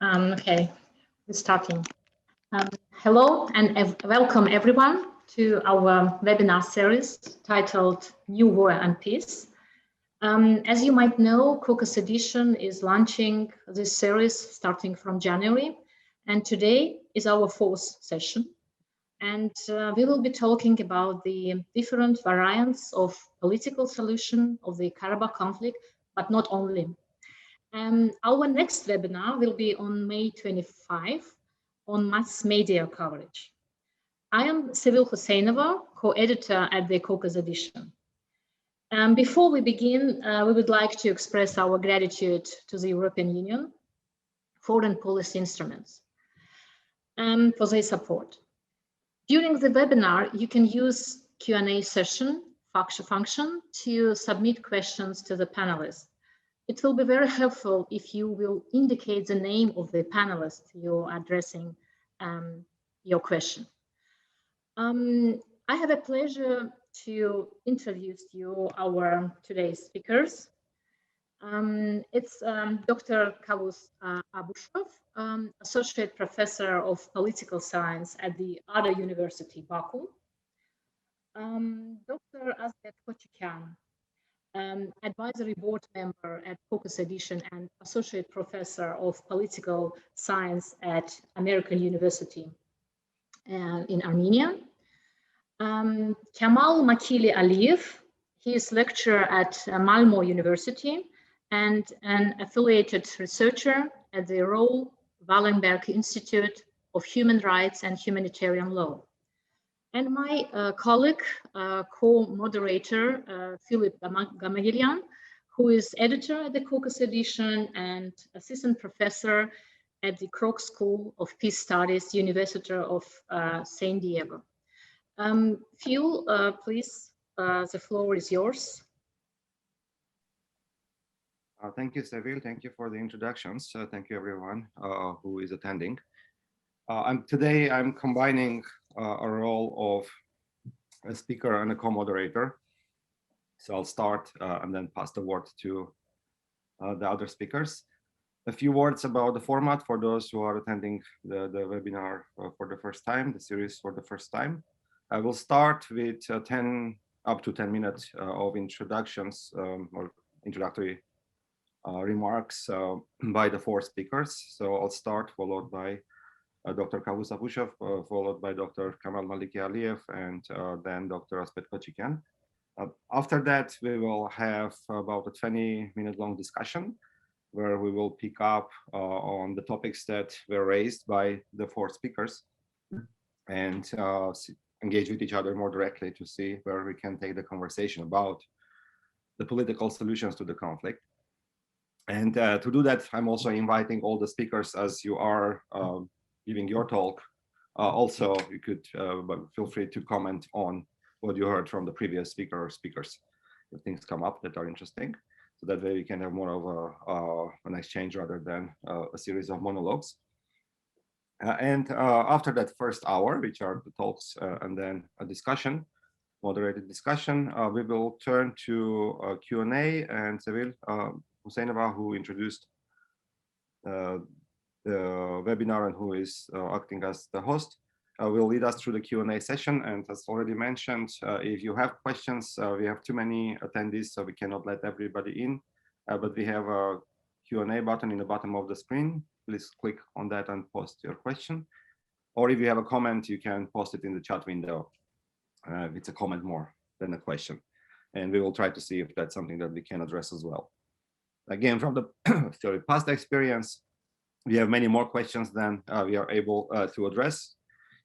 Okay, we're starting. Hello and welcome everyone to our webinar series titled New War and Peace. As you might know, Caucasus Edition is launching this series starting from January, and today is our fourth session. And we will be talking about the different variants of political solution of the Karabakh conflict, but not only. Our next webinar will be on May 25 on mass media coverage. I am Sevil Husseinova, co-editor at the Caucasus Edition. Before we begin, we would like to express our gratitude to the European Union, foreign policy instruments, for their support. During the webinar, you can use Q&A session function to submit questions to the panelists. It will be very helpful if you will indicate the name of the panelist you're addressing your question. I have a pleasure to introduce you our today's speakers. It's Dr. Kavus Abushov, Associate Professor of Political Science at the Other University, Baku. Dr. Asbed Kotchikian, advisory board member at Caucasus Edition and associate professor of political science at American University in Armenia. Kamal Makili Aliyev, he is lecturer at Malmo University and an affiliated researcher at the Raoul Wallenberg Institute of Human Rights and Humanitarian Law. And my colleague, co-moderator, Philip Gamaghelyan, who is editor at the Caucasus Edition and assistant professor at the Kroc School of Peace Studies, University of San Diego. Phil, please, the floor is yours. Thank you, Sevil. Thank you for the introductions. Thank you, everyone who is attending. Today, I'm combining a role of a speaker and a co-moderator. So I'll start and then pass the word to the other speakers. A few words about the format for those who are attending the webinar for the first time, the series for the first time. I will start with up to 10 minutes of introductions or introductory remarks by the four speakers. So I'll start, followed by Dr. Kavus Abushov, followed by Dr. Kamal Maliki Aliyev, and then Dr. Asbed Kotchikian. After that, we will have about a 20-minute long discussion where we will pick up on the topics that were raised by the four speakers and engage with each other more directly to see where we can take the conversation about the political solutions to the conflict. And to do that, I'm also inviting all the speakers, as you are giving your talk. Also, you could feel free to comment on what you heard from the previous speaker or speakers if things come up that are interesting. So that way we can have more of an exchange rather than a series of monologues. And after that first hour, which are the talks and then a discussion, moderated discussion, we will turn to Q&A, and Sevil Husseinova, who introduced the webinar and who is acting as the host, will lead us through the Q&A session. And as already mentioned, if you have questions, we have too many attendees, so we cannot let everybody in, but we have a Q&A button in the bottom of the screen. Please click on that and post your question. Or if you have a comment, you can post it in the chat window. It's a comment more than a question. And we will try to see if that's something that we can address as well. Again, from the past experience, we have many more questions than we are able to address.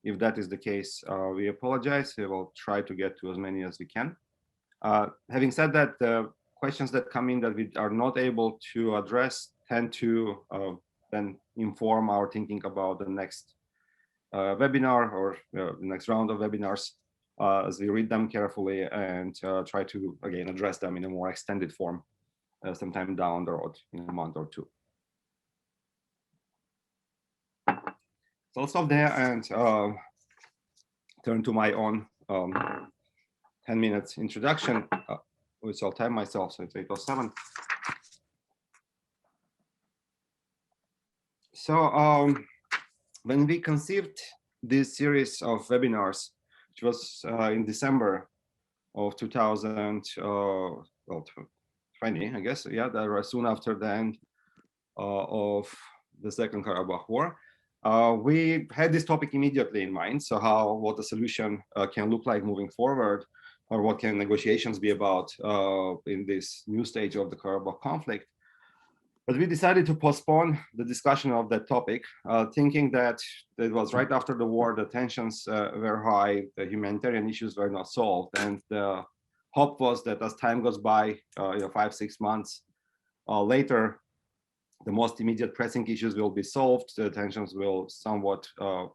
If that is the case, we apologize. We will try to get to as many as we can. Having said that, the questions that come in that we are not able to address tend to then inform our thinking about the next webinar or the next round of webinars as we read them carefully and try to, again, address them in a more extended form sometime down the road in a month or two. So I'll stop there and turn to my own 10 minutes introduction, which I'll time myself, so it's 8:07. When we conceived this series of webinars, which was in December of 2020, I guess, yeah, that was soon after the end of the Second Karabakh War. We had this topic immediately in mind. So what the solution can look like moving forward, or what can negotiations be about in this new stage of the Karabakh conflict. But we decided to postpone the discussion of that topic, thinking that it was right after the war, the tensions were high, the humanitarian issues were not solved. And the hope was that as time goes by, 5-6 months later, the most immediate pressing issues will be solved, the tensions will somewhat go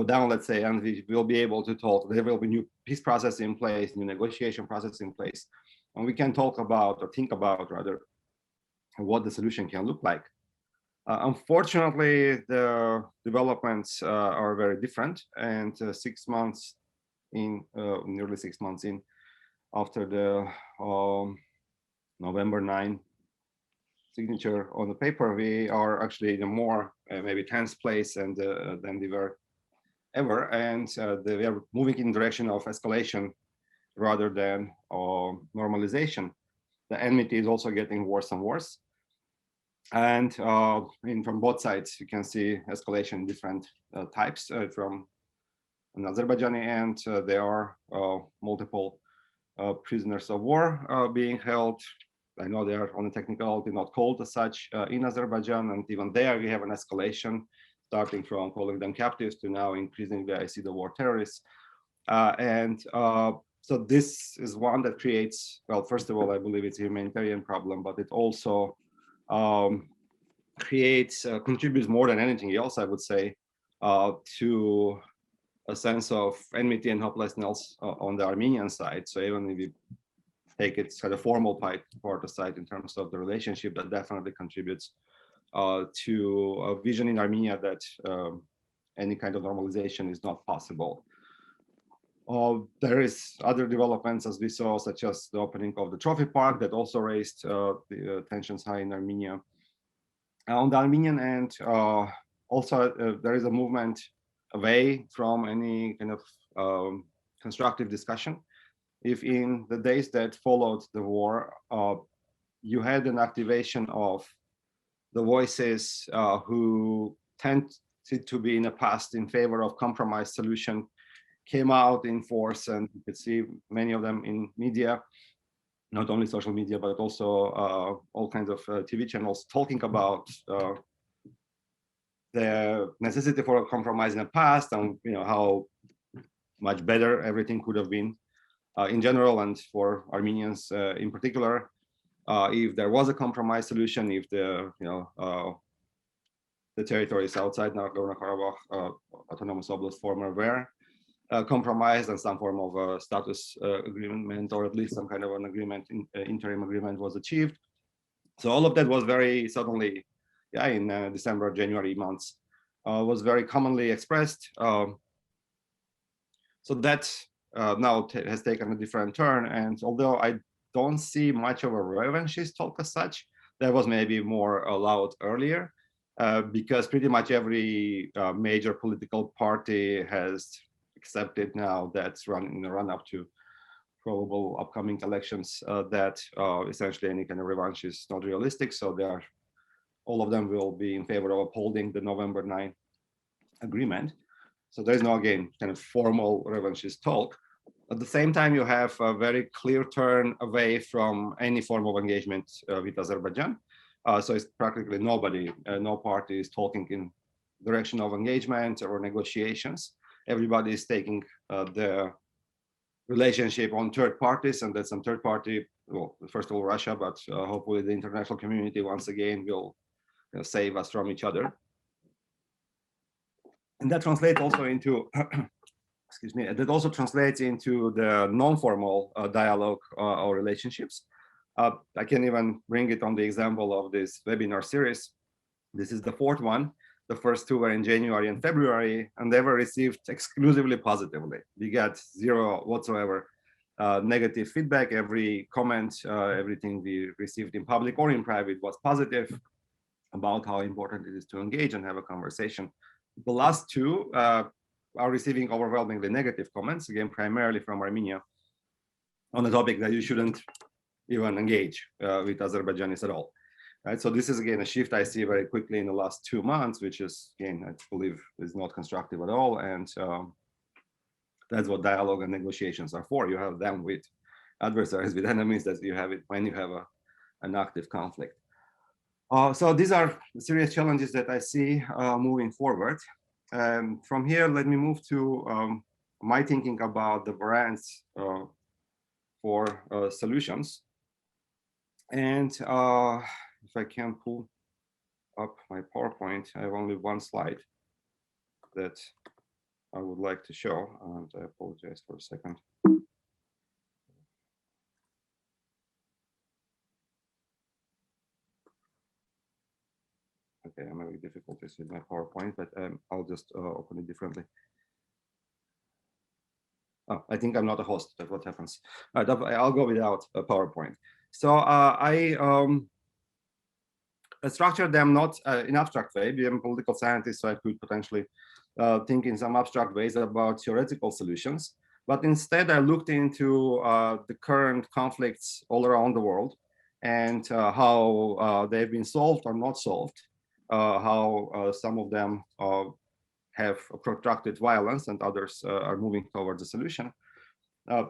down, let's say, and we will be able to talk. There will be new peace process in place, new negotiation process in place, and we can talk about, or think about rather, what the solution can look like. Unfortunately, the developments are very different, and 6 months in, nearly 6 months in, after the November 9 signature on the paper, we are actually in a more maybe tense place and than we were ever, and we are moving in the direction of escalation rather than normalization. The enmity is also getting worse and worse, and from both sides you can see escalation in different types. From an Azerbaijani end, there are multiple prisoners of war being held. I know they are on the technicality not called as such in Azerbaijan, and even there we have an escalation, starting from calling them captives to now increasing the I see the war terrorists. So this is one that creates, well, first of all, I believe it's a humanitarian problem, but it also contributes more than anything else, I would say, to a sense of enmity and hopelessness on the Armenian side. So even if you take its kind of formal part aside in terms of the relationship, that definitely contributes to a vision in Armenia that any kind of normalization is not possible. There is other developments, as we saw, such as the opening of the trophy park that also raised the tensions high in Armenia. On the Armenian end, also there is a movement away from any kind of constructive discussion. If in the days that followed the war, you had an activation of the voices who tended to be in the past in favor of compromise solution, came out in force, and you could see many of them in media, not only social media, but also all kinds of TV channels talking about the necessity for a compromise in the past, and how much better everything could have been in general, and for Armenians in particular, if there was a compromise solution, if the territories outside Nagorno-Karabakh autonomous oblast former were compromised, and some form of a status agreement, or at least some kind of an agreement, interim agreement, was achieved. So all of that was very suddenly, in December, January months, was very commonly expressed. So that now has taken a different turn, and although I don't see much of a revanchist talk as such, that was maybe more allowed earlier, because pretty much every major political party has accepted now that's in the run-up to probable upcoming elections that essentially any kind of revanche is not realistic. So all of them will be in favor of upholding the November 9 agreement. So there's no, again, kind of formal revanchist talk. At the same time, you have a very clear turn away from any form of engagement with Azerbaijan. So it's practically nobody, no party is talking in direction of engagement or negotiations. Everybody is taking the relationship on third parties, and that some third party, well, first of all, Russia, but hopefully the international community once again will save us from each other. And that translates also into, excuse me, that also translates into the non-formal dialogue or relationships. I can even bring it on the example of this webinar series. This is the fourth one. The first two were in January and February, and they were received exclusively positively. We got zero whatsoever negative feedback. Every comment, everything we received in public or in private was positive about how important it is to engage and have a conversation. The last two are receiving overwhelmingly negative comments, again, primarily from Armenia, on the topic that you shouldn't even engage with Azerbaijanis at all. Right, so this is again a shift I see very quickly in the last 2 months, which is again I believe is not constructive at all, and that's what dialogue and negotiations are for. You have them with adversaries, with enemies, that you have it when you have an active conflict. So these are serious challenges that I see moving forward. From here, let me move to my thinking about the variants for solutions. And if I can pull up my PowerPoint, I have only one slide that I would like to show, and I apologize for a second. Okay, I'm having difficulties with my PowerPoint, but I'll just open it differently. Oh, I think I'm not a host. That's what happens. I'll go without a PowerPoint. So I structured them not in abstract way. I'm a political scientist, so I could potentially think in some abstract ways about theoretical solutions. But instead, I looked into the current conflicts all around the world and how they've been solved or not solved, how some of them have protracted violence and others are moving towards a solution.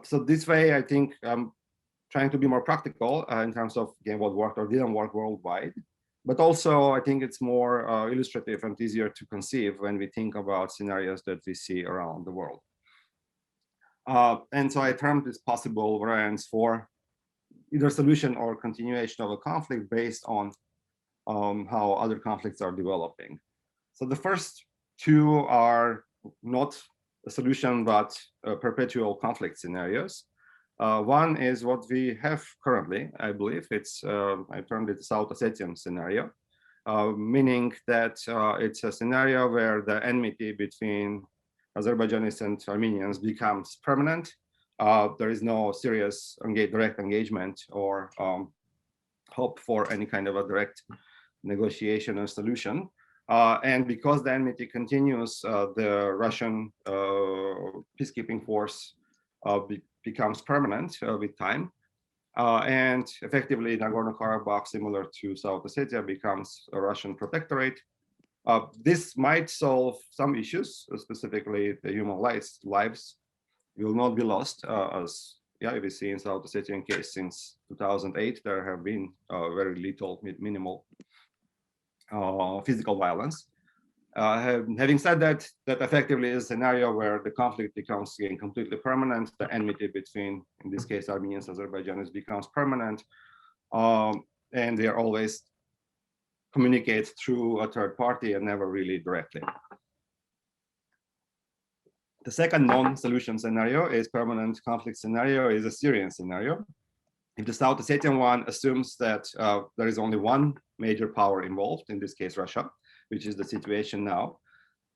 So this way, I think I'm trying to be more practical in terms of again, what worked or didn't work worldwide. But also, I think it's more illustrative and easier to conceive when we think about scenarios that we see around the world. And so I termed this possible variants for either solution or continuation of a conflict based on how other conflicts are developing. So the first two are not a solution, but perpetual conflict scenarios. One is what we have currently, I believe. It's, I termed it the South Ossetian scenario, meaning that it's a scenario where the enmity between Azerbaijanis and Armenians becomes permanent. There is no serious direct engagement or hope for any kind of a direct negotiation or solution. And because the enmity continues, the Russian peacekeeping force becomes permanent with time. And effectively, Nagorno-Karabakh, similar to South Ossetia, becomes a Russian protectorate. This might solve some issues, specifically the human lives will not be lost, as we see in South Ossetian case since 2008, there have been very little, minimal physical violence. Having said that, that effectively is a scenario where the conflict becomes again completely permanent. The enmity between, in this case, Armenians and Azerbaijanis becomes permanent, and they are always communicate through a third party and never really directly. The second non-solution scenario is permanent conflict scenario, is a Syrian scenario. If the South Ossetian one assumes that there is only one major power involved, in this case Russia, which is the situation now.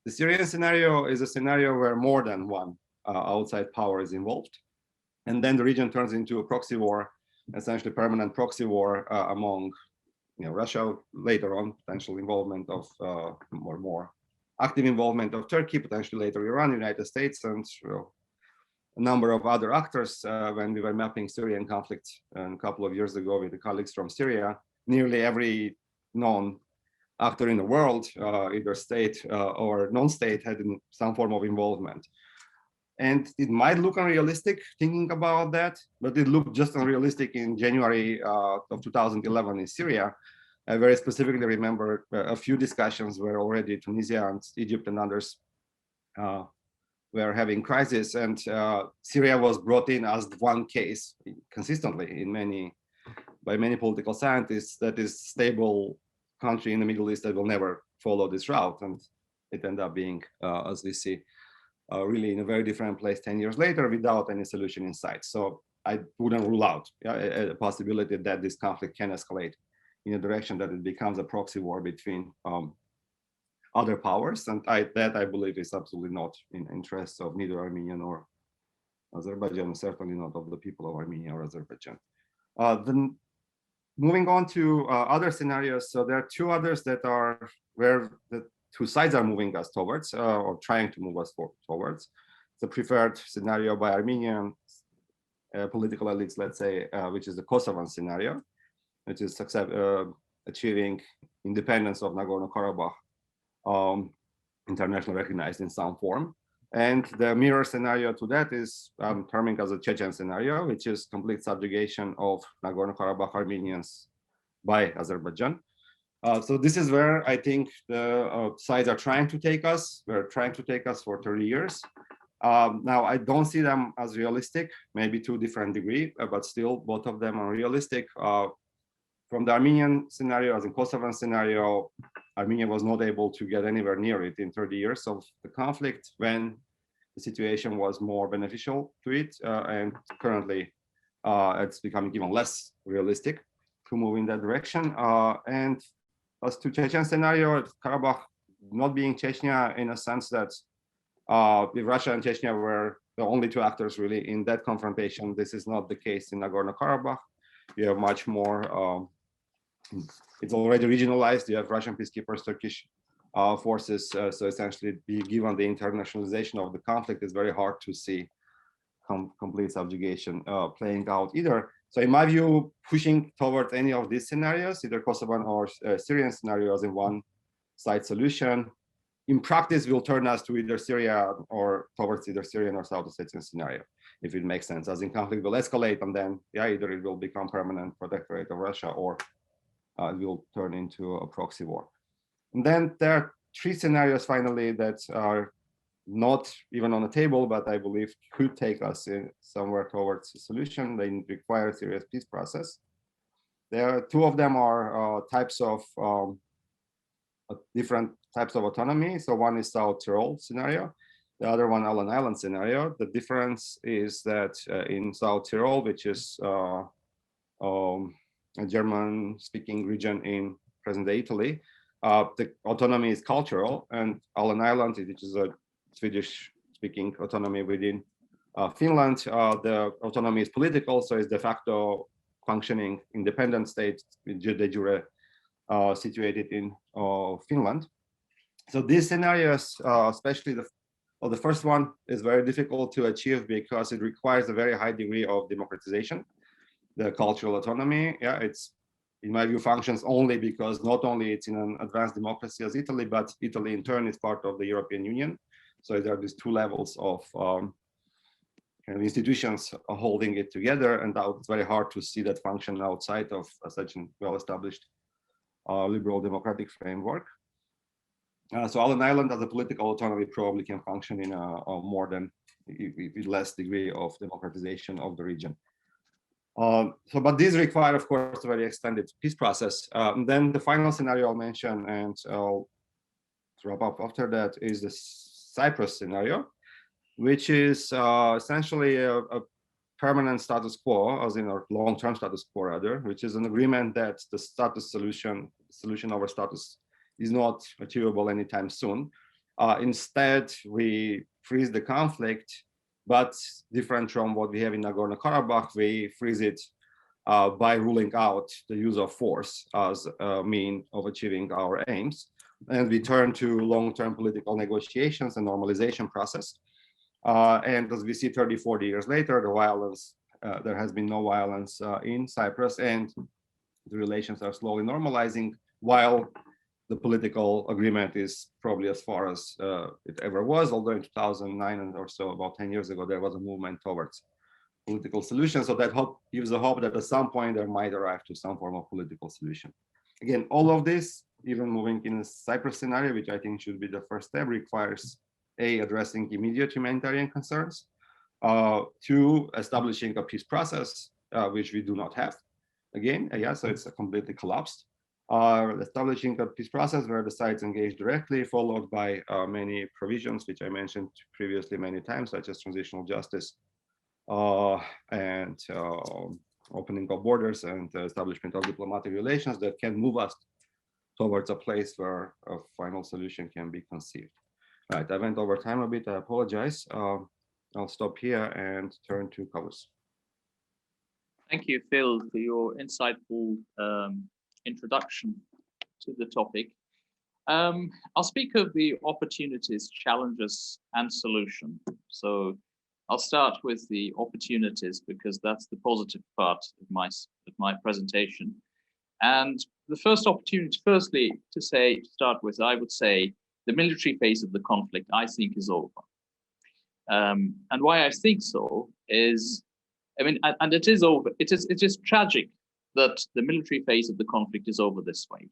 The Syrian scenario is a scenario where more than one outside power is involved. And then the region turns into a proxy war, essentially permanent proxy war among Russia, later on potential involvement of more active involvement of Turkey, potentially later Iran, United States, and a number of other actors. When we were mapping Syrian conflict a couple of years ago with the colleagues from Syria, nearly every known actor in the world, either state or non-state, had some form of involvement. And it might look unrealistic thinking about that, but it looked just unrealistic in January of 2011 in Syria. I very specifically remember a few discussions where already Tunisia and Egypt and others were having crisis, and Syria was brought in as one case consistently by many political scientists that is stable country in the Middle East that will never follow this route, and it ended up being, as we see, really in a very different place 10 years later without any solution in sight. So I wouldn't rule out a possibility that this conflict can escalate in a direction that it becomes a proxy war between other powers, and that I believe is absolutely not in interest of neither Armenian or Azerbaijan, certainly not of the people of Armenia or Azerbaijan. Then moving on to other scenarios, so there are two others that are where the two sides are moving us towards or trying to move us towards. The preferred scenario by Armenian political elites, let's say, which is the Kosovan scenario, which is achieving independence of Nagorno-Karabakh, internationally recognized in some form. And the mirror scenario to that is terming as a Chechen scenario, which is complete subjugation of Nagorno-Karabakh Armenians by Azerbaijan. So this is where I think the sides are trying to take us. They're trying to take us for 30 years. Now, I don't see them as realistic, maybe to a different degree, but still both of them are realistic. From the Armenian scenario, as in Kosovan scenario, Armenia was not able to get anywhere near it in 30 years of the conflict when the situation was more beneficial to it. And currently, it's becoming even less realistic to move in that direction. And as to Chechen scenario, Karabakh not being Chechnya in a sense that if Russia and Chechnya were the only two actors really in that confrontation, this is not the case in Nagorno-Karabakh. You have much more, it's already regionalized. You have Russian peacekeepers, Turkish forces. So essentially, given the internationalization of the conflict, it's very hard to see complete subjugation playing out either. So in my view, pushing towards any of these scenarios, either Kosovan or Syrian scenarios in one side solution, in practice will turn us to either Syria or towards either Syrian or South Ossetian scenario, if it makes sense. As in conflict will escalate and then, yeah, either it will become permanent protectorate of Russia or it will turn into a proxy war. And then there are three scenarios finally that are not even on the table, but I believe could take us in somewhere towards a solution. They require a serious peace process. There are two of them are types of different types of autonomy. So one is South Tyrol scenario, the other one Alan Island scenario. The difference is that in South Tyrol, which is a German-speaking region in present-day Italy, the autonomy is cultural, and Alan Island, which is a Swedish-speaking autonomy within Finland, the autonomy is political, so it's de facto functioning independent state de jure situated in Finland. So these scenarios, especially the first one, is very difficult to achieve because it requires a very high degree of democratization. The cultural autonomy, yeah, it's in my view functions only because not only it's in an advanced democracy as Italy, but Italy in turn is part of the European Union. So there are these two levels of kind of institutions holding it together, and it's very hard to see that function outside of such a well-established liberal democratic framework. So Alan Island as a political autonomy probably can function in a more than less degree of democratization of the region. But these require, of course, a very extended peace process. Then the final scenario I'll mention, and I'll wrap up after that, is the Cyprus scenario, which is essentially a permanent status quo, as in a long-term status quo rather, which is an agreement that the solution over status is not achievable anytime soon. Instead, we freeze the conflict, but different from what we have in Nagorno-Karabakh, we freeze it by ruling out the use of force as a mean of achieving our aims. And we turn to long-term political negotiations and normalization process. And as we see 30, 40 years later, the violence, there has been no violence in Cyprus, and the relations are slowly normalizing, while the political agreement is probably as far as it ever was, although in 2009 or so, about 10 years ago, there was a movement towards political solution. So that hope gives a hope that at some point there might arrive to some form of political solution. Again, all of this, even moving in a Cyprus scenario, which I think should be the first step, requires addressing immediate humanitarian concerns, two, establishing a peace process, which we do not have. Again, so it's completely collapsed. Establishing a peace process where the sides engage directly, followed by many provisions, which I mentioned previously many times, such as transitional justice and opening of borders and establishment of diplomatic relations that can move us towards a place where a final solution can be conceived. Right, I went over time a bit, I apologize. I'll stop here and turn to Kavus. Thank you, Phil, for your insightful introduction to the topic. I'll speak of the opportunities, challenges, and solution. So I'll start with the opportunities because that's the positive part of my presentation. And the first opportunity, firstly, to start with, I would say the military phase of the conflict, I think, is over. And why I think so is, and it is over. It is tragic that the military phase of the conflict is over this way.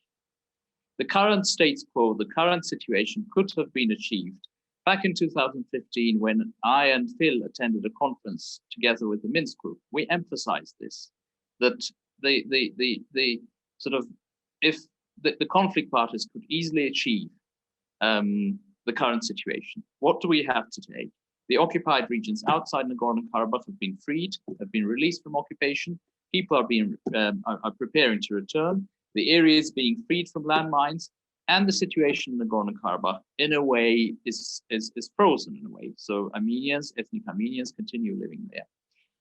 The current status quo, the current situation could have been achieved back in 2015 when I and Phil attended a conference together with the Minsk group. We emphasized this, that if the conflict parties could easily achieve the current situation. What do we have today? The occupied regions outside Nagorno-Karabakh have been freed, have been released from occupation. People are preparing to return. The area is being freed from landmines, and the situation in Nagorno-Karabakh, in a way, is frozen in a way. So ethnic Armenians, continue living there.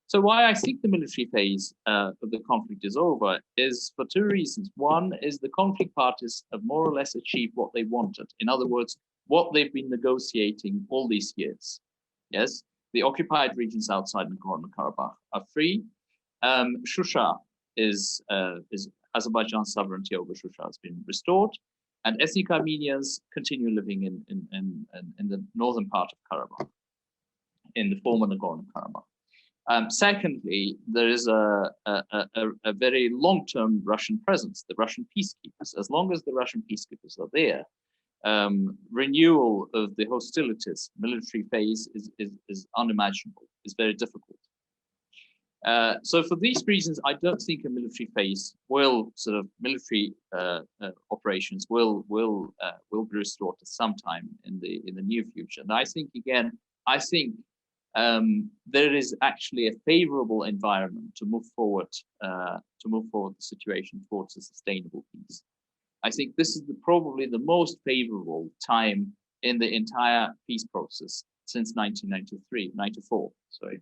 So why I think the military phase of the conflict is over is for two reasons. One is the conflict parties have more or less achieved what they wanted. In other words, what they've been negotiating all these years. Yes, the occupied regions outside Nagorno-Karabakh are free. Shusha is Azerbaijan's sovereignty over Shusha has been restored, and ethnic Armenians continue living in the northern part of Karabakh, in the former Nagorno-Karabakh. Secondly, there is a very long-term Russian presence, the Russian peacekeepers. As long as the Russian peacekeepers are there, renewal of the hostilities, military phase is unimaginable, is very difficult. So for these reasons, I don't think a military phase will military operations will be restored at some time in the near future. And I think there is actually a favorable environment to move forward the situation towards a sustainable peace. I think this is probably the most favorable time in the entire peace process since 1994. Sorry.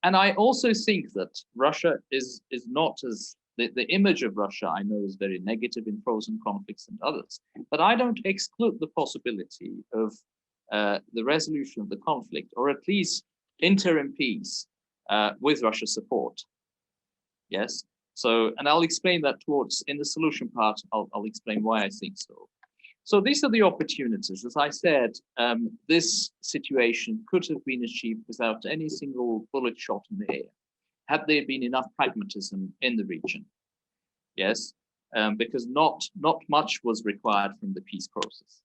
And I also think that Russia is not as, the image of Russia I know is very negative in frozen conflicts and others, but I don't exclude the possibility of the resolution of the conflict, or at least interim peace with Russia's support. Yes. So, and I'll explain that in the solution part, I'll explain why I think so. So these are the opportunities. As I said, this situation could have been achieved without any single bullet shot in the air, had there been enough pragmatism in the region. Yes, because not much was required from the peace process.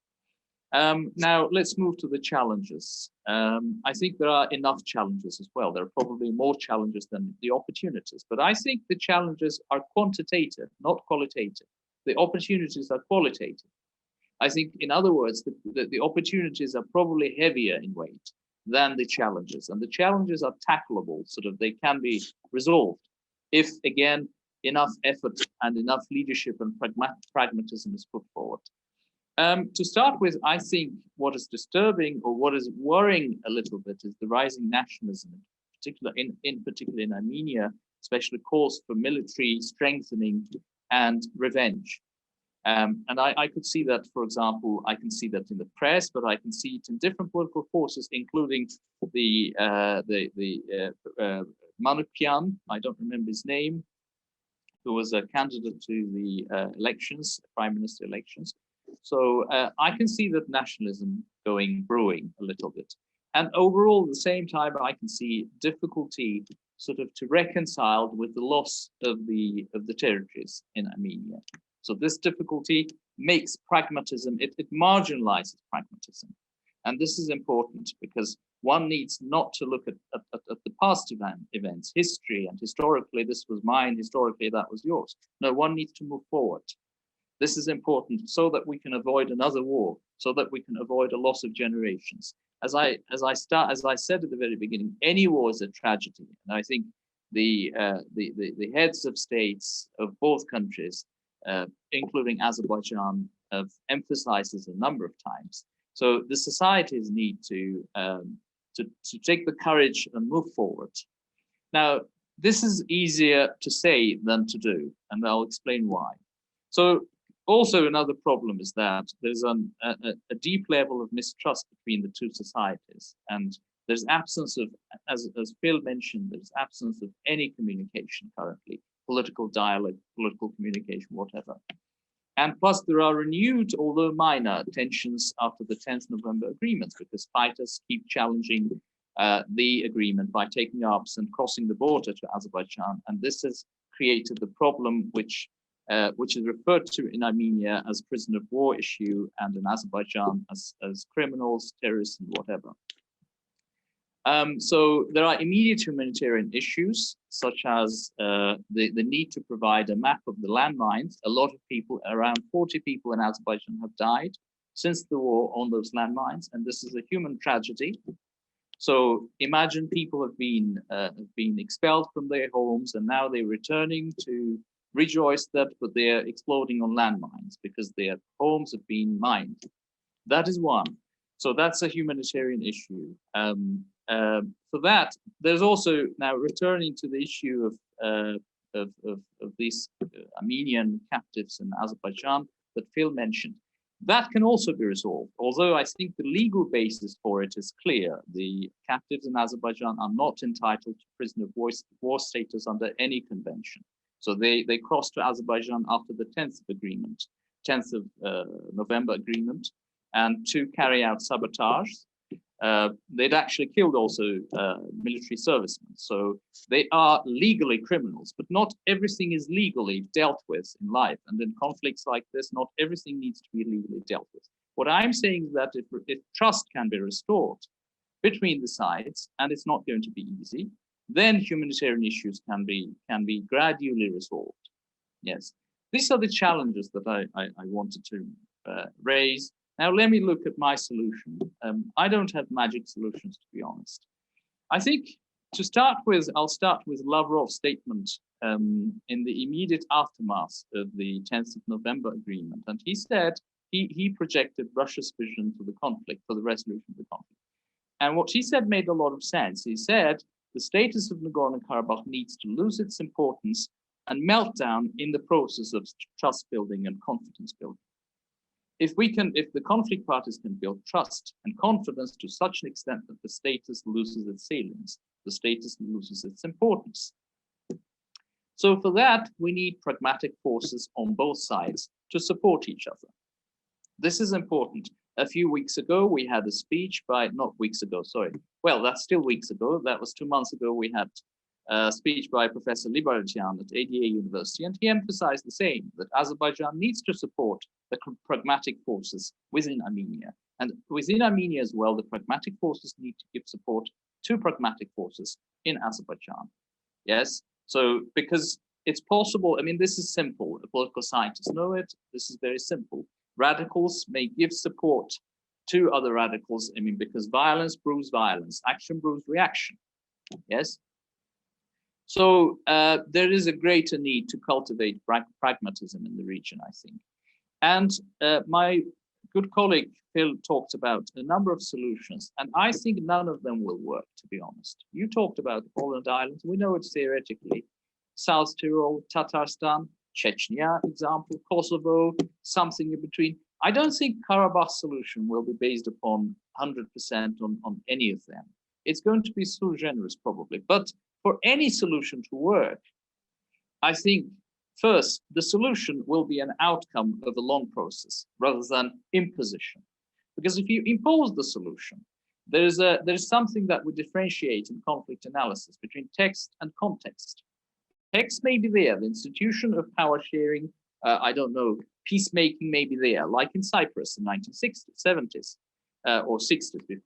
Now let's move to the challenges. I think there are enough challenges as well. There are probably more challenges than the opportunities, but I think the challenges are quantitative, not qualitative. The opportunities are qualitative. I think, in other words, the opportunities are probably heavier in weight than the challenges, and the challenges are tackleable, they can be resolved if, again, enough effort and enough leadership and pragmatism is put forward. To start with, I think what is disturbing or what is worrying a little bit is the rising nationalism, in particular in Armenia, especially calls for military strengthening and revenge. And I could see that, for example, I can see that in the press, but I can see it in different political forces, including the Manukyan, I don't remember his name, who was a candidate to the elections, prime minister elections. So I can see that nationalism brewing a little bit. And overall, at the same time, I can see difficulty to reconcile with the loss of the territories in Armenia. So this difficulty makes pragmatism, it marginalizes pragmatism. And this is important because one needs not to look at the past events, history, and historically this was mine, historically that was yours. No, one needs to move forward. This is important so that we can avoid another war, so that we can avoid a loss of generations. As I said at the very beginning, any war is a tragedy. And I think the heads of states of both countries, including Azerbaijan, have emphasized this a number of times. So the societies need to to take the courage and move forward. Now, this is easier to say than to do, and I'll explain why. So also another problem is that there's a deep level of mistrust between the two societies, and there's absence of, as Phil mentioned, there's absence of any communication currently, political dialogue, political communication, whatever. And plus there are renewed, although minor, tensions after the 10th November agreements, because fighters keep challenging the agreement by taking arms and crossing the border to Azerbaijan. And this has created the problem which is referred to in Armenia as prisoner of war issue, and in Azerbaijan as criminals, terrorists, and whatever. So there are immediate humanitarian issues, such as the need to provide a map of the landmines. A lot of people, around 40 people in Azerbaijan, have died since the war on those landmines, and this is a human tragedy. So imagine people have been expelled from their homes, and now they're returning to rejoice that, but they're exploding on landmines because their homes have been mined. That is one. So that's a humanitarian issue. For that, there's also now returning to the issue of these Armenian captives in Azerbaijan that Phil mentioned. That can also be resolved, although I think the legal basis for it is clear. The captives in Azerbaijan are not entitled to prisoner of war status under any convention. So they crossed to Azerbaijan after the 10th of November agreement, and to carry out sabotage. They'd actually killed also military servicemen. So they are legally criminals, but not everything is legally dealt with in life. And in conflicts like this, not everything needs to be legally dealt with. What I'm saying is that if trust can be restored between the sides, and it's not going to be easy, then humanitarian issues can be gradually resolved. Yes, these are the challenges that I wanted to raise. Now, let me look at my solution. I don't have magic solutions, to be honest. I think to start with, I'll start with Lavrov's statement in the immediate aftermath of the 10th of November agreement. And he said, he projected Russia's vision for the conflict, for the resolution of the conflict. And what he said made a lot of sense. He said, the status of Nagorno-Karabakh needs to lose its importance and melt down in the process of trust building and confidence building. If the conflict parties can build trust and confidence to such an extent that the status loses its salience, the status loses its importance. So for that, we need pragmatic forces on both sides to support each other. This is important. A few weeks ago, we had a speech by, not weeks ago, sorry. Well, that's still weeks ago. That was 2 months ago. We had a speech by Professor Gamaghelyan at ADA University, and he emphasized the same, that Azerbaijan needs to support the pragmatic forces within Armenia. And within Armenia as well, the pragmatic forces need to give support to pragmatic forces in Azerbaijan. Yes, so because it's possible, I mean, this is simple. The political scientists know it. This is very simple. Radicals may give support to other radicals, I mean, because violence brews violence, action brews reaction. Yes. So there is a greater need to cultivate pragmatism in the region, I think. And my good colleague Phil talked about a number of solutions, and I think none of them will work, to be honest. You talked about the Poland Islands. We know it's theoretically. South Tyrol, Tatarstan, Chechnya, example, Kosovo, something in between. I don't think Karabakh's solution will be based upon 100% on any of them. It's going to be sui generis probably, but for any solution to work, I think first, the solution will be an outcome of a long process rather than imposition. Because if you impose the solution, there's something that would differentiate in conflict analysis between text and context. Text may be there, the institution of power sharing, I don't know, peacemaking may be there, like in Cyprus in 1960s, 70s, or 60s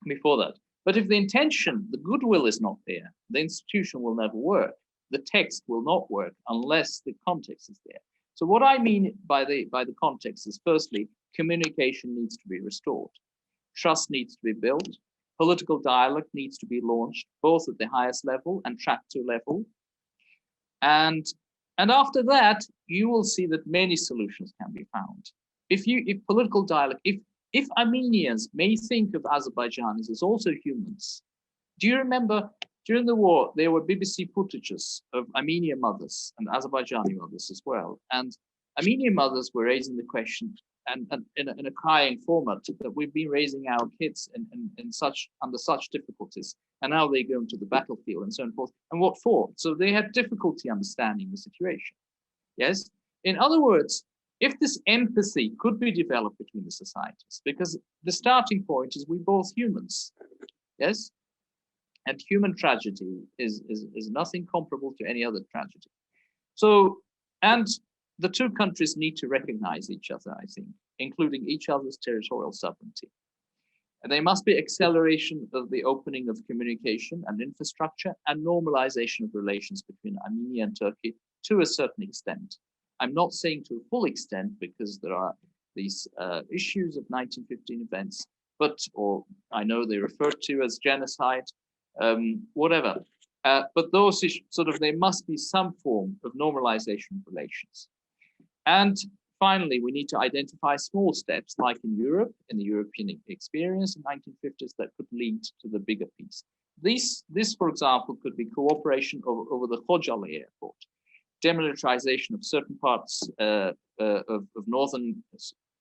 before that. But if the intention, the goodwill is not there, the institution will never work. The text will not work unless the context is there. So what I mean by the context is, firstly, communication needs to be restored. Trust needs to be built. Political dialogue needs to be launched, both at the highest level and track 2 level. And after that, you will see that many solutions can be found. If political dialogue, if if Armenians may think of Azerbaijanis as also humans, do you remember during the war, there were BBC footages of Armenian mothers and Azerbaijani mothers as well. And Armenian mothers were raising the question, and in a crying format, that we've been raising our kids under such difficulties, and now they go into the battlefield and so on and forth. And what for? So they had difficulty understanding the situation. Yes. In other words, if this empathy could be developed between the societies, because the starting point is we're both humans. Yes. And human tragedy is nothing comparable to any other tragedy. So, and the two countries need to recognize each other, I think, including each other's territorial sovereignty. And there must be acceleration of the opening of communication and infrastructure and normalization of relations between Armenia and Turkey to a certain extent. I'm not saying to a full extent, because there are these issues of 1915 events, or I know they referred to as genocide, whatever. But those issues, there must be some form of normalization of relations. And finally, we need to identify small steps, like in Europe, in the European experience in 1950s, that could lead to the bigger piece. This, for example, could be cooperation over the Khojaly airport, demilitarization of certain parts of northern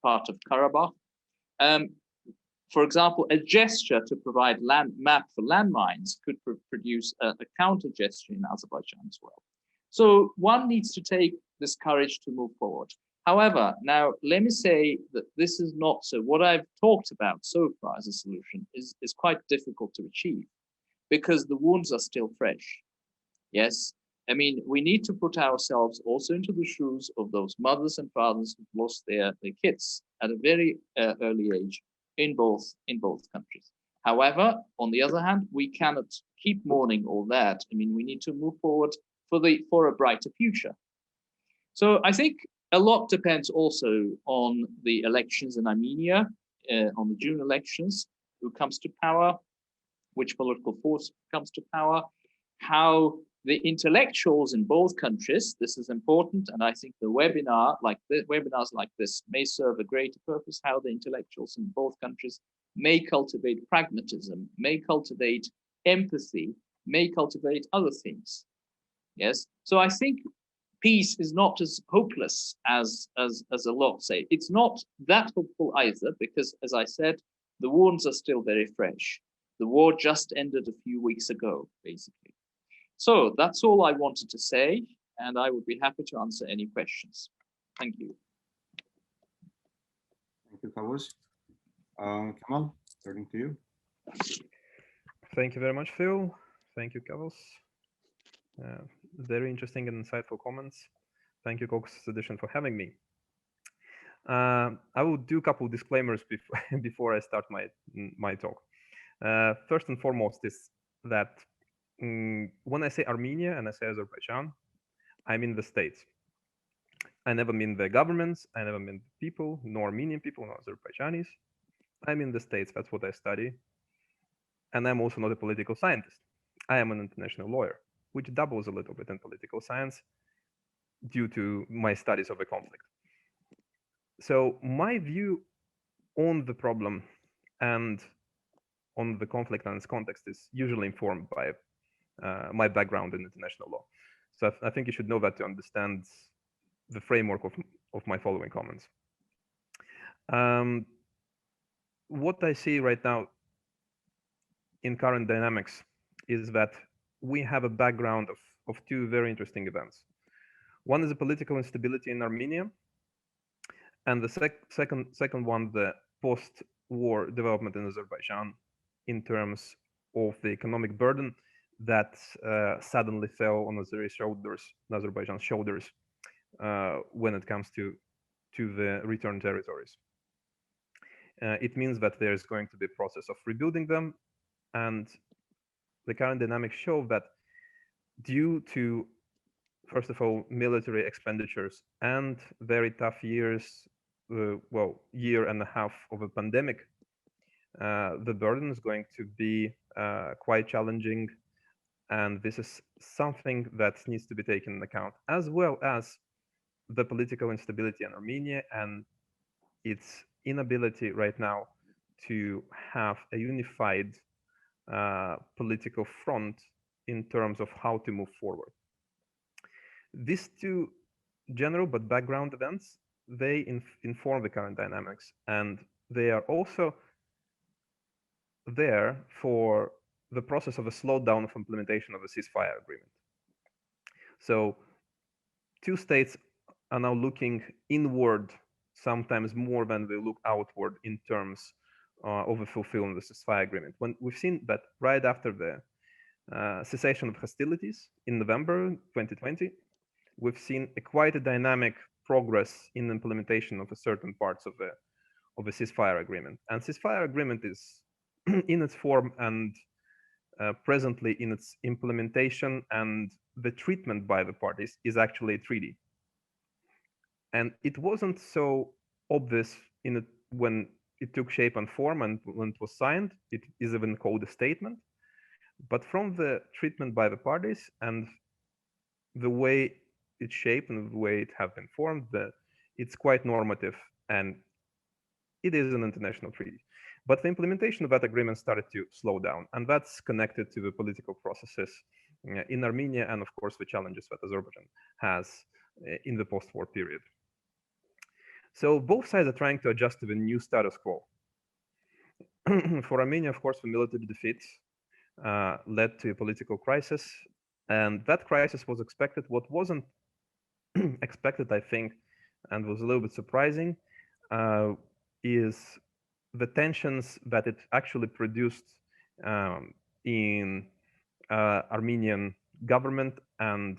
part of Karabakh. For example, a gesture to provide map for landmines could produce a counter gesture in Azerbaijan as well. So one needs to take this courage to move forward. However, now let me say that this is not so. What I've talked about so far as a solution is quite difficult to achieve, because the wounds are still fresh. Yes, I mean, we need to put ourselves also into the shoes of those mothers and fathers who've lost their kids at a very early age in both countries. However, on the other hand, we cannot keep mourning all that. I mean, we need to move forward for a brighter future. So I think a lot depends also on the elections in Armenia, on the June elections, who comes to power, which political force comes to power, how the intellectuals in both countries, this is important, and I think the webinars like this may serve a greater purpose, how the intellectuals in both countries may cultivate pragmatism, may cultivate empathy, may cultivate other things. Yes, so I think peace is not as hopeless as a lot say. It's not that hopeful either, because, as I said, the wounds are still very fresh. The war just ended a few weeks ago, basically. So that's all I wanted to say, and I would be happy to answer any questions. Thank you. Thank you, Kavus. Kamal, turning to you. Thank you very much, Phil. Thank you, Kavus. Very interesting and insightful comments. Thank you, Caucasus Edition, for having me. I will do a couple of disclaimers before I start my talk. First and foremost is that when I say Armenia and I say Azerbaijan, I mean the states. I never mean the governments, I never mean the people, nor Armenian people, nor Azerbaijanis. I mean the states, that's what I study. And I'm also not a political scientist. I am an international lawyer, which doubles a little bit in political science due to my studies of the conflict. So my view on the problem and on the conflict and its context is usually informed by my background in international law. So I think you should know that to understand the framework of my following comments. What I see right now in current dynamics is that we have a background of two very interesting events. One is the political instability in Armenia, and the second one, the post-war development in Azerbaijan in terms of the economic burden that suddenly fell on Azerbaijan's shoulders when it comes to the returned territories. It means that there's going to be a process of rebuilding them, and the current dynamics show that due to, first of all, military expenditures and very tough years, year and a half of a pandemic, the burden is going to be quite challenging. And this is something that needs to be taken into account, as well as the political instability in Armenia and its inability right now to have a unified political front in terms of how to move forward. These two general but background events, they inform the current dynamics, and they are also there for the process of a slowdown of implementation of the ceasefire agreement. So two states are now looking inward sometimes more than they look outward in terms of the fulfillment of the ceasefire agreement. When we've seen that right after the cessation of hostilities in November 2020, we've seen quite a dynamic progress in the implementation of certain parts of the ceasefire agreement. And ceasefire agreement is in its form and presently in its implementation and the treatment by the parties is actually a treaty. And it wasn't so obvious when it took shape and form and when it was signed. It is even called a statement. But from the treatment by the parties and the way it's shaped and the way it has been formed, it's quite normative and it is an international treaty. But the implementation of that agreement started to slow down, and that's connected to the political processes in Armenia and, of course, the challenges that Azerbaijan has in the post-war period. So both sides are trying to adjust to the new status quo. For Armenia, of course, the military defeat led to a political crisis, and that crisis was expected. What wasn't expected, I think, and was a little bit surprising, is the tensions that it actually produced in Armenian government and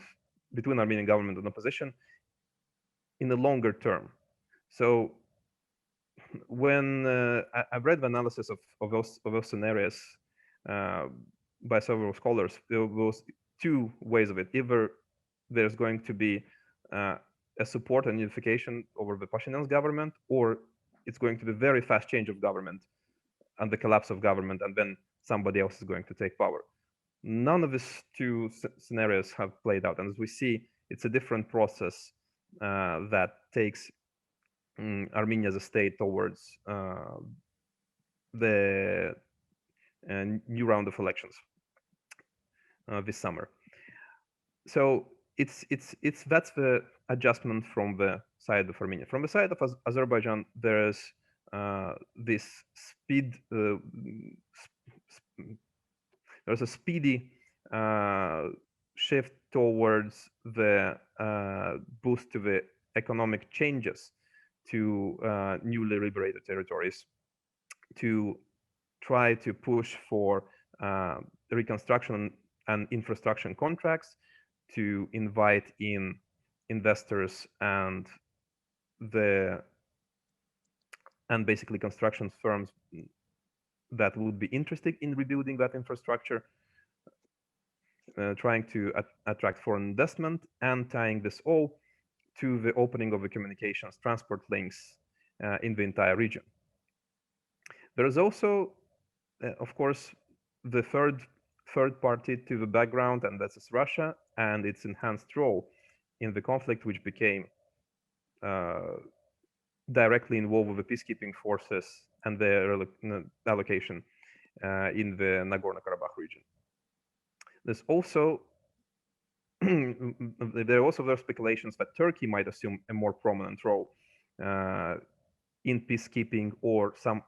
between Armenian government and opposition in the longer term. So when I've read the analysis of those scenarios by several scholars, there was two ways of it. Either there's going to be a support and unification over the Pashinyan's government, or it's going to be very fast change of government and the collapse of government, and then somebody else is going to take power. None of these two scenarios have played out. And as we see, it's a different process that takes Armenia as a state towards the new round of elections this summer. So that's the adjustment from the side of Armenia. From the side of Azerbaijan, there's this there's a speedy shift towards the boost to the economic changes to newly liberated territories, to try to push for reconstruction and infrastructure contracts, to invite in investors and basically construction firms that would be interested in rebuilding that infrastructure, trying to attract foreign investment, and tying this all to the opening of the communications transport links in the entire region. There is also, of course, the third party to the background, and that's Russia and its enhanced role in the conflict, which became directly involved with the peacekeeping forces and their allocation in the Nagorno-Karabakh region. There's also there are speculations that Turkey might assume a more prominent role in peacekeeping, or some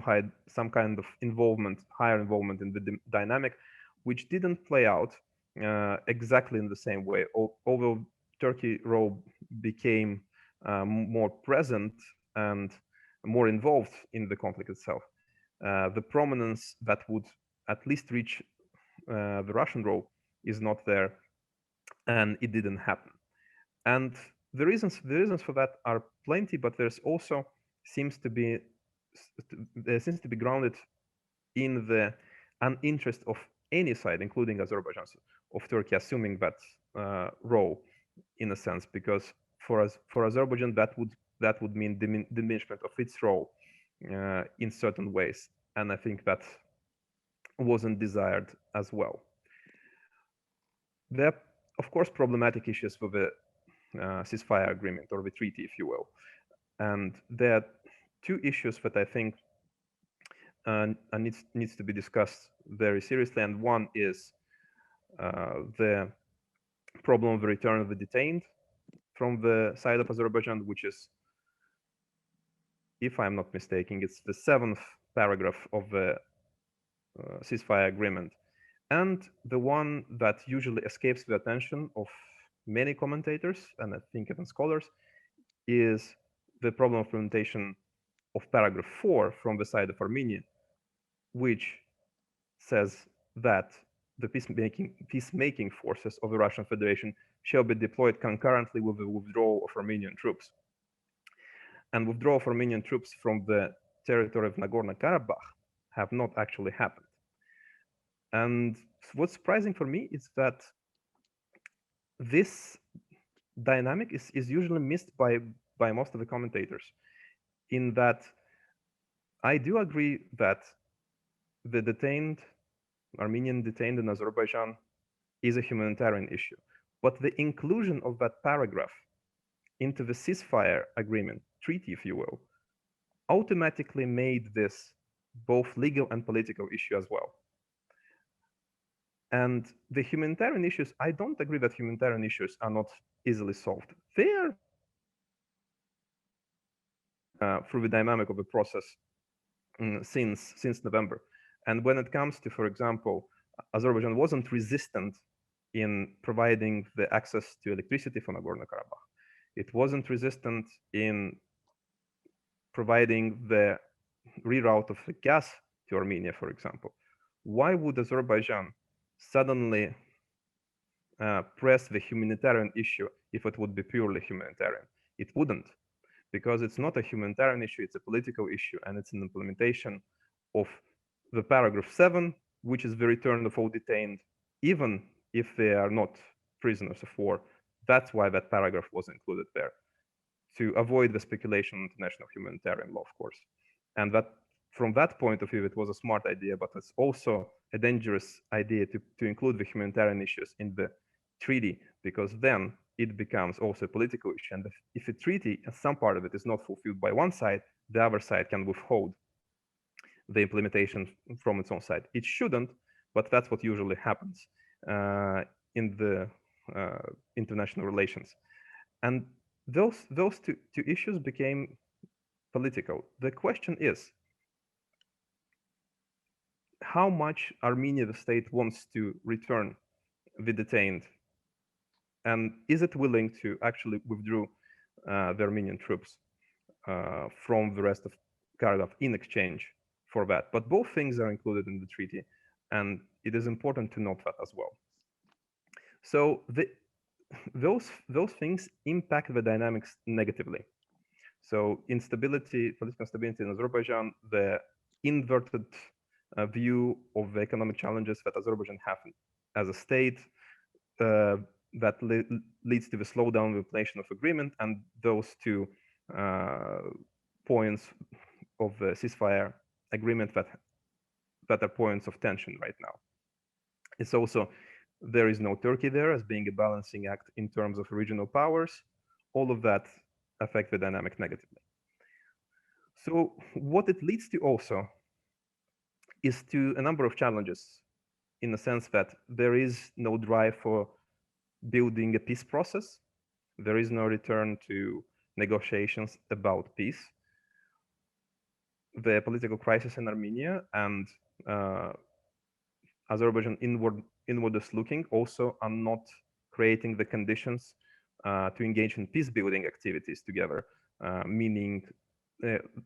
kind of involvement, higher involvement in the dynamic, which didn't play out exactly in the same way. Although Turkey's role became more present and more involved in the conflict itself, the prominence that would at least reach the Russian role is not there, and it didn't happen. And the reasons for that are plenty, but there's also seems to be grounded in the uninterest of any side, including Azerbaijan, of Turkey assuming that role, in a sense, because for Azerbaijan that would mean diminishment of its role in certain ways, and I think that wasn't desired as well. There are, of course, problematic issues with the ceasefire agreement, or the treaty, if you will, and there are two issues that I think needs to be discussed very seriously, and one is the problem of the return of the detained from the side of Azerbaijan, which is, if I'm not mistaken, it's the 7th paragraph of the ceasefire agreement, and the one that usually escapes the attention of many commentators and I think even scholars is the problem of implementation of paragraph 4 from the side of Armenia, which says that the peacemaking forces of the Russian Federation shall be deployed concurrently with the withdrawal of Armenian troops. And withdrawal of Armenian troops from the territory of Nagorno-Karabakh have not actually happened. And what's surprising for me is that this dynamic is usually missed by most of the commentators, in that I do agree that the Armenian detained in Azerbaijan is a humanitarian issue, but the inclusion of that paragraph into the ceasefire agreement, treaty, if you will, automatically made this both legal and political issue as well. And the humanitarian issues, I don't agree that humanitarian issues are not easily solved. They are through the dynamic of the process since November. And when it comes to, for example, Azerbaijan wasn't resistant in providing the access to electricity for Nagorno-Karabakh. It wasn't resistant in providing the reroute of the gas to Armenia, for example. Why would Azerbaijan suddenly press the humanitarian issue if it would be purely humanitarian? It wouldn't, because it's not a humanitarian issue, it's a political issue, and it's an implementation of the paragraph 7, which is the return of all detained, even if they are not prisoners of war. That's why that paragraph was included there, to avoid the speculation on international humanitarian law, of course. And that, from that point of view, it was a smart idea, but it's also a dangerous idea to include the humanitarian issues in the treaty, because then it becomes also a political issue. And if a treaty, and some part of it, is not fulfilled by one side, the other side can withhold the implementation from its own side. It shouldn't, but that's what usually happens in the international relations. And those two issues became political. The question is, how much Armenia, the state, wants to return the detained, and is it willing to actually withdraw the Armenian troops from the rest of Karabakh in exchange for that? But both things are included in the treaty, and it is important to note that as well. So those things impact the dynamics negatively. So instability, political instability in Azerbaijan, the inverted view of the economic challenges that Azerbaijan have as a state, that leads to the slowdown of inflation of agreement, and those two points of the ceasefire agreement that are points of tension right now. It's also, there is no Turkey there as being a balancing act in terms of regional powers. All of that affect the dynamic negatively. So what it leads to also is to a number of challenges, in the sense that there is no drive for building a peace process. There is no return to negotiations about peace. The political crisis in Armenia and Azerbaijan inwardist looking also are not creating the conditions to engage in peace building activities together, meaning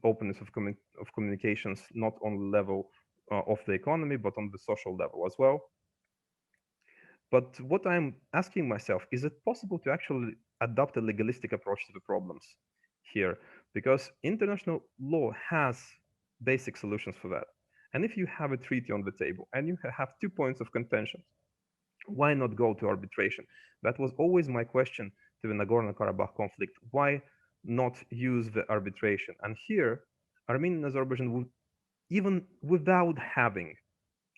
openness of communications, not on the level of the economy, but on the social level as well. But what I'm asking myself, is it possible to actually adopt a legalistic approach to the problems here? Because international law has basic solutions for that. And if you have a treaty on the table and you have 2 points of contention, why not go to arbitration? That was always my question to the Nagorno-Karabakh conflict. Why not use the arbitration? And here, Armenia and Azerbaijan would, even without having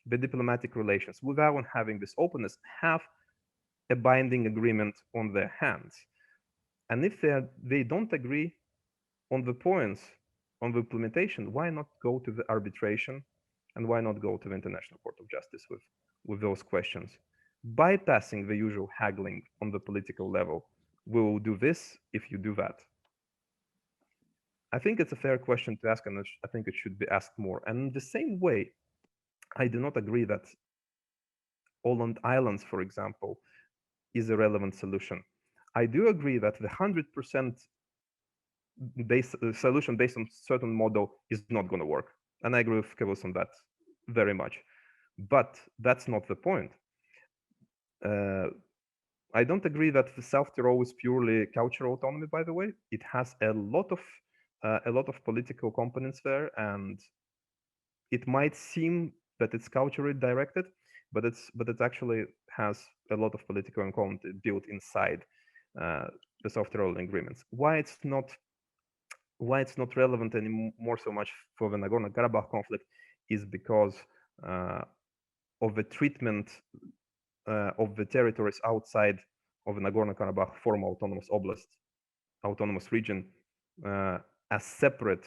the diplomatic relations, without having this openness, have a binding agreement on their hands. And if they don't agree on the points on the implementation, why not go to the arbitration, and why not go to the International Court of Justice with those questions? Bypassing the usual haggling on the political level. We will do this if you do that. I think it's a fair question to ask, and I think it should be asked more. And in the same way, I do not agree that Åland Islands, for example, is a relevant solution. I do agree that the 100% solution based on certain model is not going to work. And I agree with Kavus on that very much. But that's not the point. I don't agree that the South Tyrol is purely cultural autonomy, by the way. It has a lot of political components there, and it might seem that it's culturally directed, but it actually has a lot of political content built inside the South Tyrol agreements. Why it's not relevant anymore so much for the Nagorno-Karabakh conflict is because of the treatment of the territories outside of the Nagorno-Karabakh former autonomous oblast, autonomous region, as separate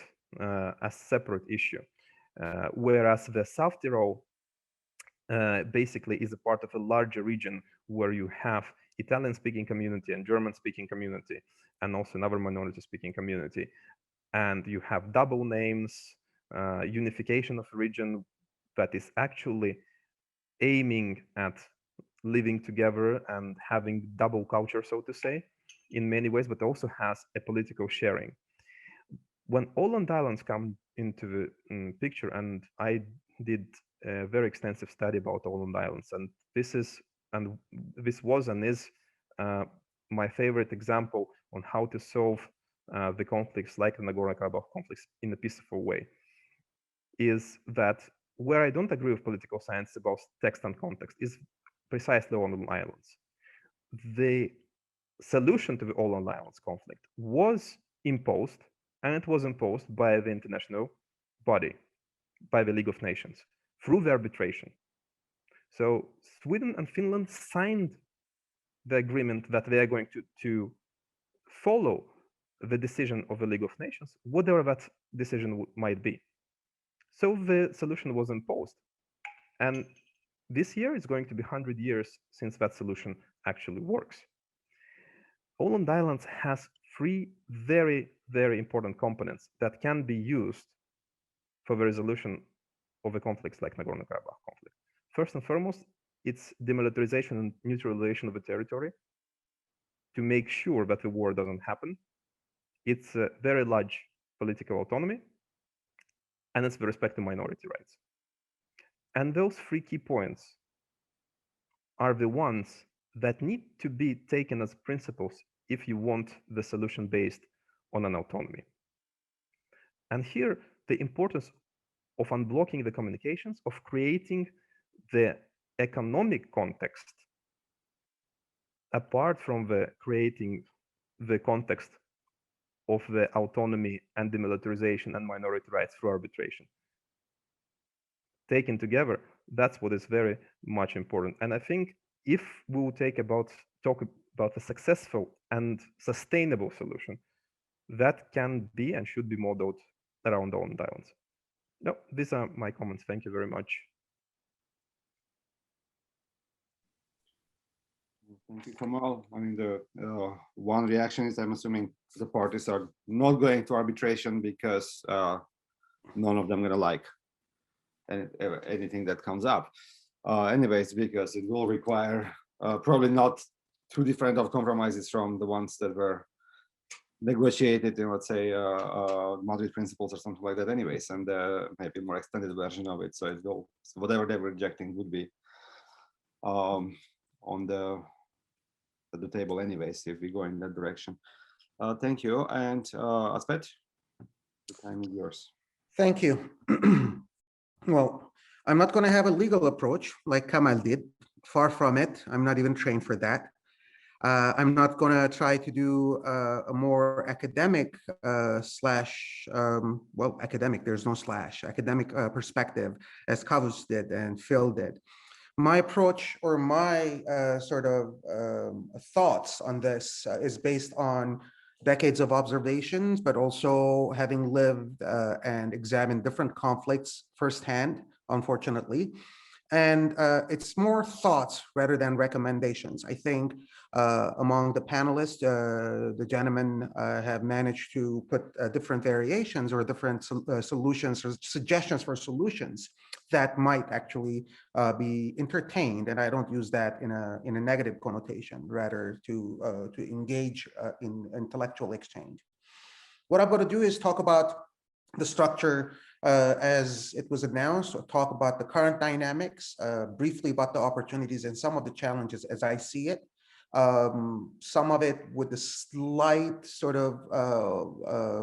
issue, whereas the South Tyrol basically is a part of a larger region where you have Italian-speaking community and German-speaking community, and also another minority-speaking community, and you have double names, unification of the region that is actually aiming at living together and having double culture, so to say, in many ways, but also has a political sharing. When Åland Islands come into the picture, and I did a very extensive study about Åland Islands, and this was and is my favorite example on how to solve the conflicts like the Nagorno-Karabakh conflicts in a peaceful way, is that where I don't agree with political science about text and context is precisely Åland Islands. The solution to the Åland Islands conflict was imposed, and it was imposed by the international body, by the League of Nations, through the arbitration. So Sweden and Finland signed the agreement that they are going to follow the decision of the League of Nations, whatever that decision might be. So the solution was imposed. And this year is going to be 100 years since that solution actually works. Åland Islands has three very, very important components that can be used for the resolution of a conflicts like Nagorno-Karabakh conflict. First and foremost, it's demilitarization and neutralization of the territory to make sure that the war doesn't happen. It's a very large political autonomy, and it's the respect to minority rights. And those three key points are the ones that need to be taken as principles if you want the solution based on an autonomy. And here, the importance of unblocking the communications, of creating the economic context, apart from the creating the context of the autonomy and demilitarization and minority rights through arbitration. Taken together, that's what is very much important. And I think if we will talk about a successful and sustainable solution, that can be and should be modeled around Åland Islands. No, these are my comments. Thank you very much. Thank you, Kamal. I mean, the one reaction is I'm assuming the parties are not going to arbitration because none of them are going to like anything that comes up. Anyways, because it will require probably not too different of compromises from the ones that were negotiated in, let's say, Madrid principles or something like that anyways, and maybe more extended version of it. So it will, so whatever they were rejecting would be on the table anyways, if we go in that direction. Thank you. And Asbed, the time is yours. Thank you. Well, I'm not going to have a legal approach like Kamal did. Far from it. I'm not even trained for that. I'm not going to try to do a more academic well, academic, there's no slash, academic perspective as Kavus did and Phil did. My approach or my sort of thoughts on this is based on decades of observations, but also having lived and examined different conflicts firsthand, unfortunately. And it's more thoughts rather than recommendations. I think among the panelists, the gentlemen have managed to put different variations or different solutions or suggestions for solutions that might actually be entertained. And I don't use that in a negative connotation, rather to engage in intellectual exchange. What I'm going to do is talk about the structure as it was announced, or talk about the current dynamics, briefly about the opportunities and some of the challenges as I see it. Some of it with a slight sort of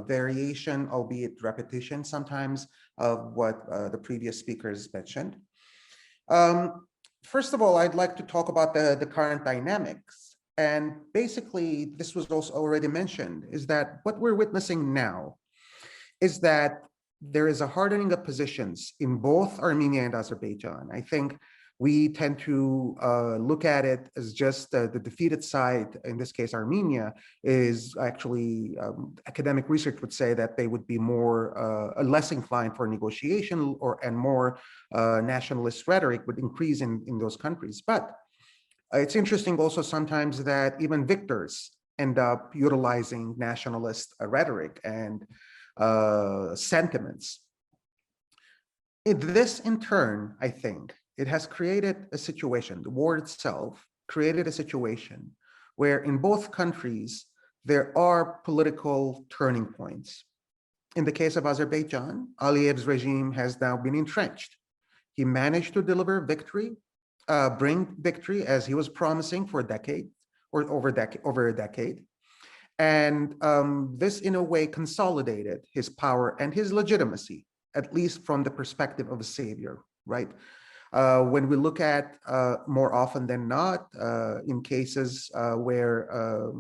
variation, albeit repetition sometimes, of what the previous speakers mentioned. First of all, I'd like to talk about the current dynamics. And basically, this was also already mentioned, is that what we're witnessing now is that there is a hardening of positions in both Armenia and Azerbaijan. I think we tend to look at it as just the defeated side, in this case, Armenia, is actually, academic research would say that they would be more, less inclined for negotiation and more nationalist rhetoric would increase in those countries. But it's interesting also sometimes that even victors end up utilizing nationalist rhetoric and sentiments. This in turn, I think, it has created a situation, the war itself created a situation where in both countries, there are political turning points. In the case of Azerbaijan, Aliyev's regime has now been entrenched. He managed to deliver victory, bring victory as he was promising for a decade or over a decade. And this, in a way, consolidated his power and his legitimacy, at least from the perspective of a savior, right? When we look at more often than not, in cases where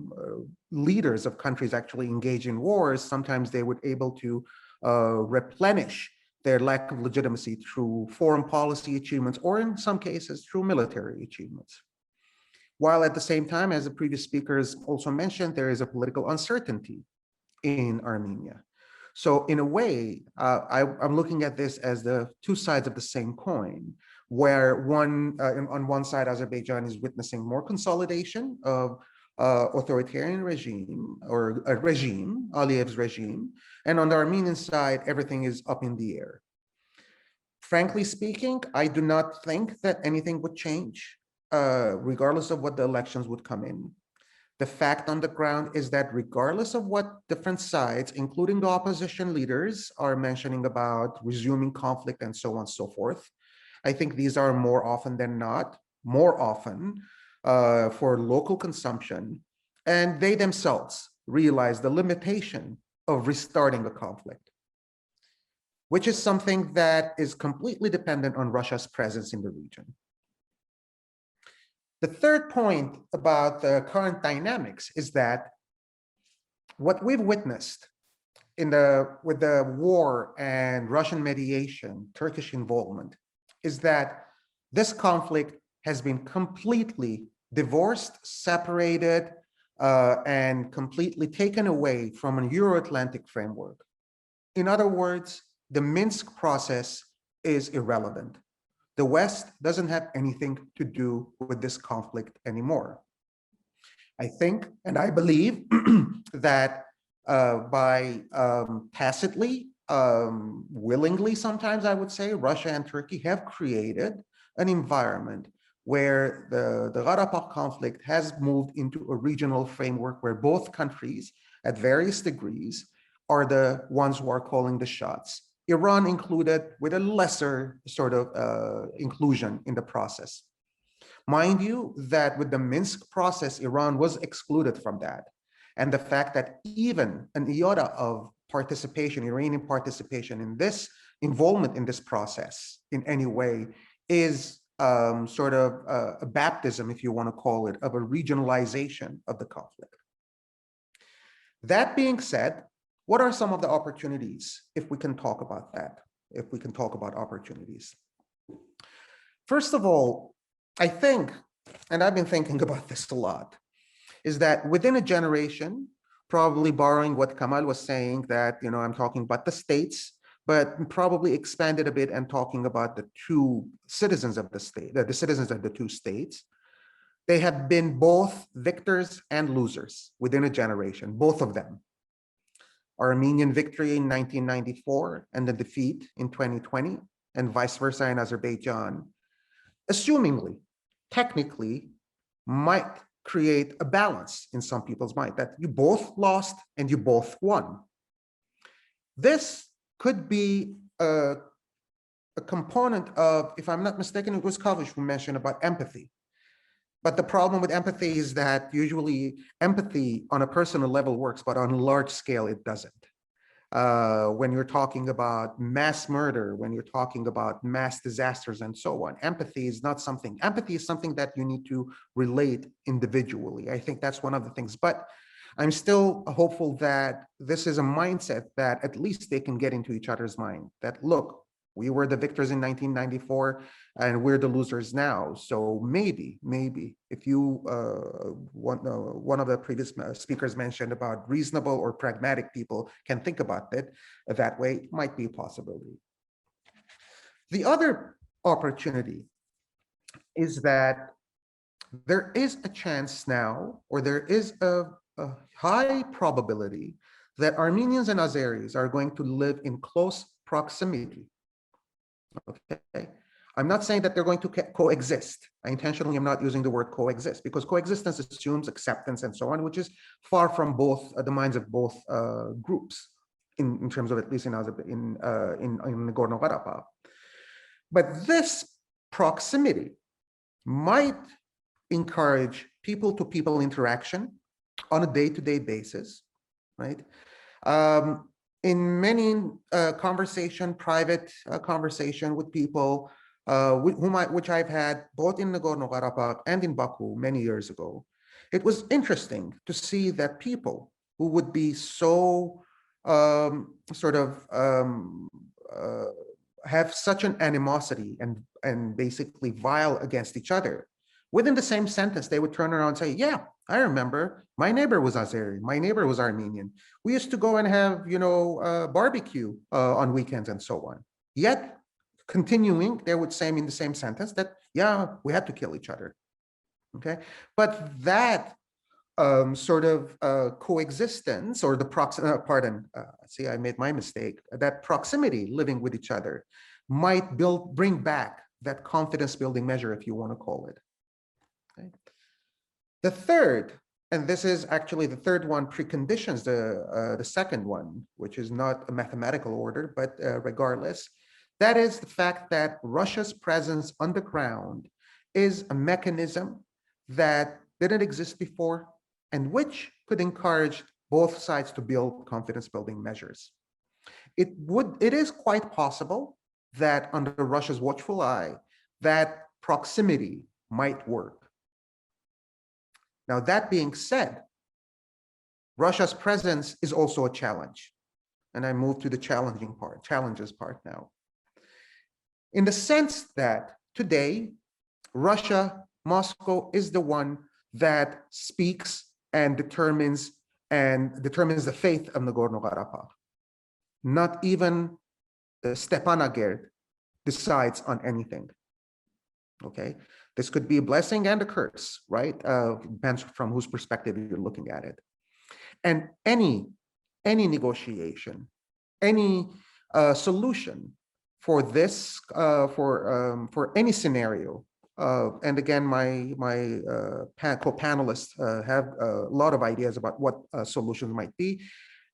leaders of countries actually engage in wars, sometimes they were able to replenish their lack of legitimacy through foreign policy achievements, or in some cases, through military achievements. While at the same time, as the previous speakers also mentioned, there is a political uncertainty in Armenia. So in a way, I'm looking at this as the two sides of the same coin, where on one side, Azerbaijan is witnessing more consolidation of authoritarian regime or a regime, Aliyev's regime, and on the Armenian side, everything is up in the air. Frankly speaking, I do not think that anything would change. Regardless of what the elections would come in. The fact on the ground is that regardless of what different sides, including the opposition leaders, are mentioning about resuming conflict and so on and so forth, I think these are more often than not, more often for local consumption, and they themselves realize the limitation of restarting a conflict, which is something that is completely dependent on Russia's presence in the region. The third point about the current dynamics is that what we've witnessed with the war and Russian mediation, Turkish involvement, is that this conflict has been completely divorced, separated, and completely taken away from a Euro-Atlantic framework. In other words, the Minsk process is irrelevant. The West doesn't have anything to do with this conflict anymore. I think, and I believe that by tacitly, willingly sometimes I would say, Russia and Turkey have created an environment where the Karabakh conflict has moved into a regional framework where both countries at various degrees are the ones who are calling the shots. Iran included with a lesser sort of inclusion in the process. Mind you that with the Minsk process, Iran was excluded from that. And the fact that even an iota of participation, Iranian participation in this involvement in this process in any way is sort of a baptism, if you want to call it, of a regionalization of the conflict. That being said, what are some of the opportunities, if we can talk about that, if we can talk about opportunities? First of all, I think, and I've been thinking about this a lot, is that within a generation, probably borrowing what Kamal was saying, that, I'm talking about the states, but probably expanded a bit and talking about the two citizens of the state, the citizens of the two states. They have been both victors and losers within a generation, both of them. Armenian victory in 1994 and the defeat in 2020, and vice versa in Azerbaijan, assumingly, technically, might create a balance in some people's mind that you both lost and you both won. This could be a component of, if I'm not mistaken, it was Kavus who mentioned about empathy. But the problem with empathy is that usually empathy on a personal level works, but on a large scale, it doesn't. When you're talking about mass murder, when you're talking about mass disasters and so on, empathy is not something, empathy is something that you need to relate individually. I think that's one of the things, but I'm still hopeful that this is a mindset that at least they can get into each other's mind, that look, we were the victors in 1994 and we're the losers now. So maybe if you, one of the previous speakers mentioned about reasonable or pragmatic people can think about it that way, it might be a possibility. The other opportunity is that there is a chance now, or there is a high probability that Armenians and Azeris are going to live in close proximity. Okay, I'm not saying that they're going to coexist. I intentionally am not using the word coexist because coexistence assumes acceptance and so on, which is far from both the minds of both groups in terms of, at least in Nagorno-Karabakh. But this proximity might encourage people-to-people interaction on a day-to-day basis, right? In many private conversation with people which I've had both in Nagorno-Karabakh and in Baku many years ago, it was interesting to see that people who would be so have such an animosity and basically vile against each other, within the same sentence, they would turn around and say, yeah, I remember my neighbor was Azeri, my neighbor was Armenian. We used to go and have, barbecue on weekends and so on. Yet, continuing, they would say in the same sentence that, yeah, we had to kill each other. Okay, but that coexistence, or the proximity, see, I made my mistake, that proximity, living with each other, might bring back that confidence building measure, if you want to call it. Okay. The third, and this is actually the third one, preconditions the second one, which is not a mathematical order, but regardless, that is the fact that Russia's presence on the ground is a mechanism that didn't exist before and which could encourage both sides to build confidence building measures. It is quite possible that under Russia's watchful eye, that proximity might work. Now, that being said, Russia's presence is also a challenge. And I move to the challenges part now. In the sense that today, Russia, Moscow is the one that speaks and determines the fate of Nagorno-Karabakh. Not even the Stepanakert decides on anything. Okay, this could be a blessing and a curse, right? Depends from whose perspective you're looking at it. And any negotiation, any solution for this, for any scenario, and again, my co-panelists have a lot of ideas about what solutions might be,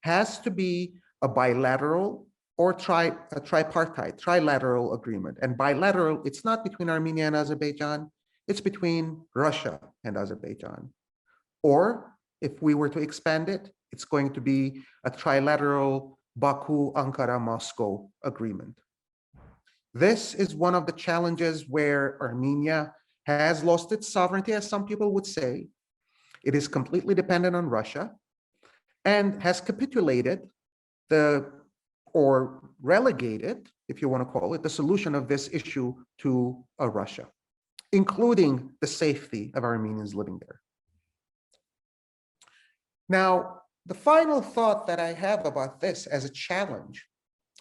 has to be a bilateral or trilateral agreement. And bilateral, it's not between Armenia and Azerbaijan, it's between Russia and Azerbaijan. Or if we were to expand it, it's going to be a trilateral Baku, Ankara, Moscow agreement. This is one of the challenges where Armenia has lost its sovereignty, as some people would say. It is completely dependent on Russia and has capitulated or relegated, if you want to call it, the solution of this issue to Russia, including the safety of Armenians living there. Now, the final thought that I have about this as a challenge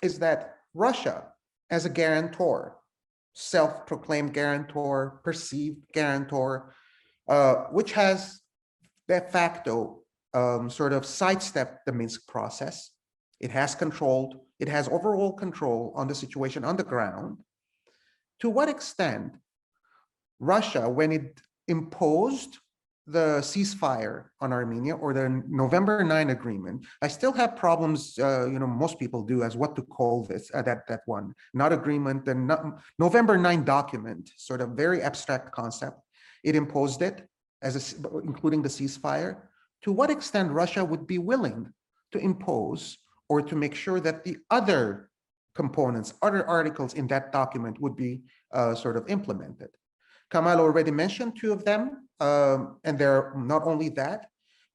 is that Russia, as a guarantor, self-proclaimed guarantor, perceived guarantor, which has de facto sort of sidestepped the Minsk process. It has overall control on the situation on the ground. To what extent Russia, when it imposed the ceasefire on Armenia or the November 9 agreement, I still have problems, most people do, as what to call this, that one, not agreement, the November 9 document, sort of very abstract concept. It imposed it, including the ceasefire. To what extent Russia would be willing to impose or to make sure that the other components, other articles in that document would be sort of implemented. Kamal already mentioned two of them, and they're not only that,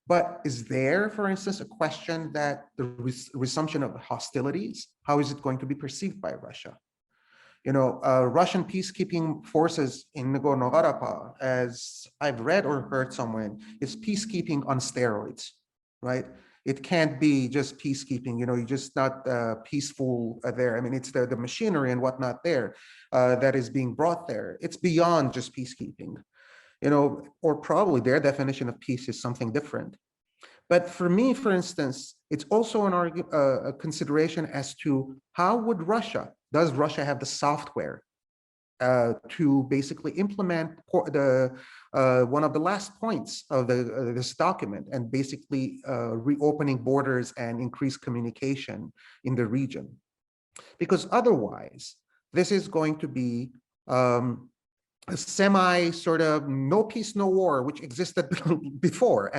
but is there, for instance, a question that the resumption of hostilities, how is it going to be perceived by Russia? Russian peacekeeping forces in Nagorno-Karabakh, as I've read or heard somewhere, is peacekeeping on steroids, right? It can't be just peacekeeping, you're just not peaceful there. I mean, it's the machinery and whatnot there that is being brought there. It's beyond just peacekeeping, or probably their definition of peace is something different. But for me, for instance, it's also a consideration as to how would does Russia have the software to basically implement one of the last points of this document, and basically reopening borders and increased communication in the region. Because otherwise, this is going to be a semi sort of no peace, no war, which existed before,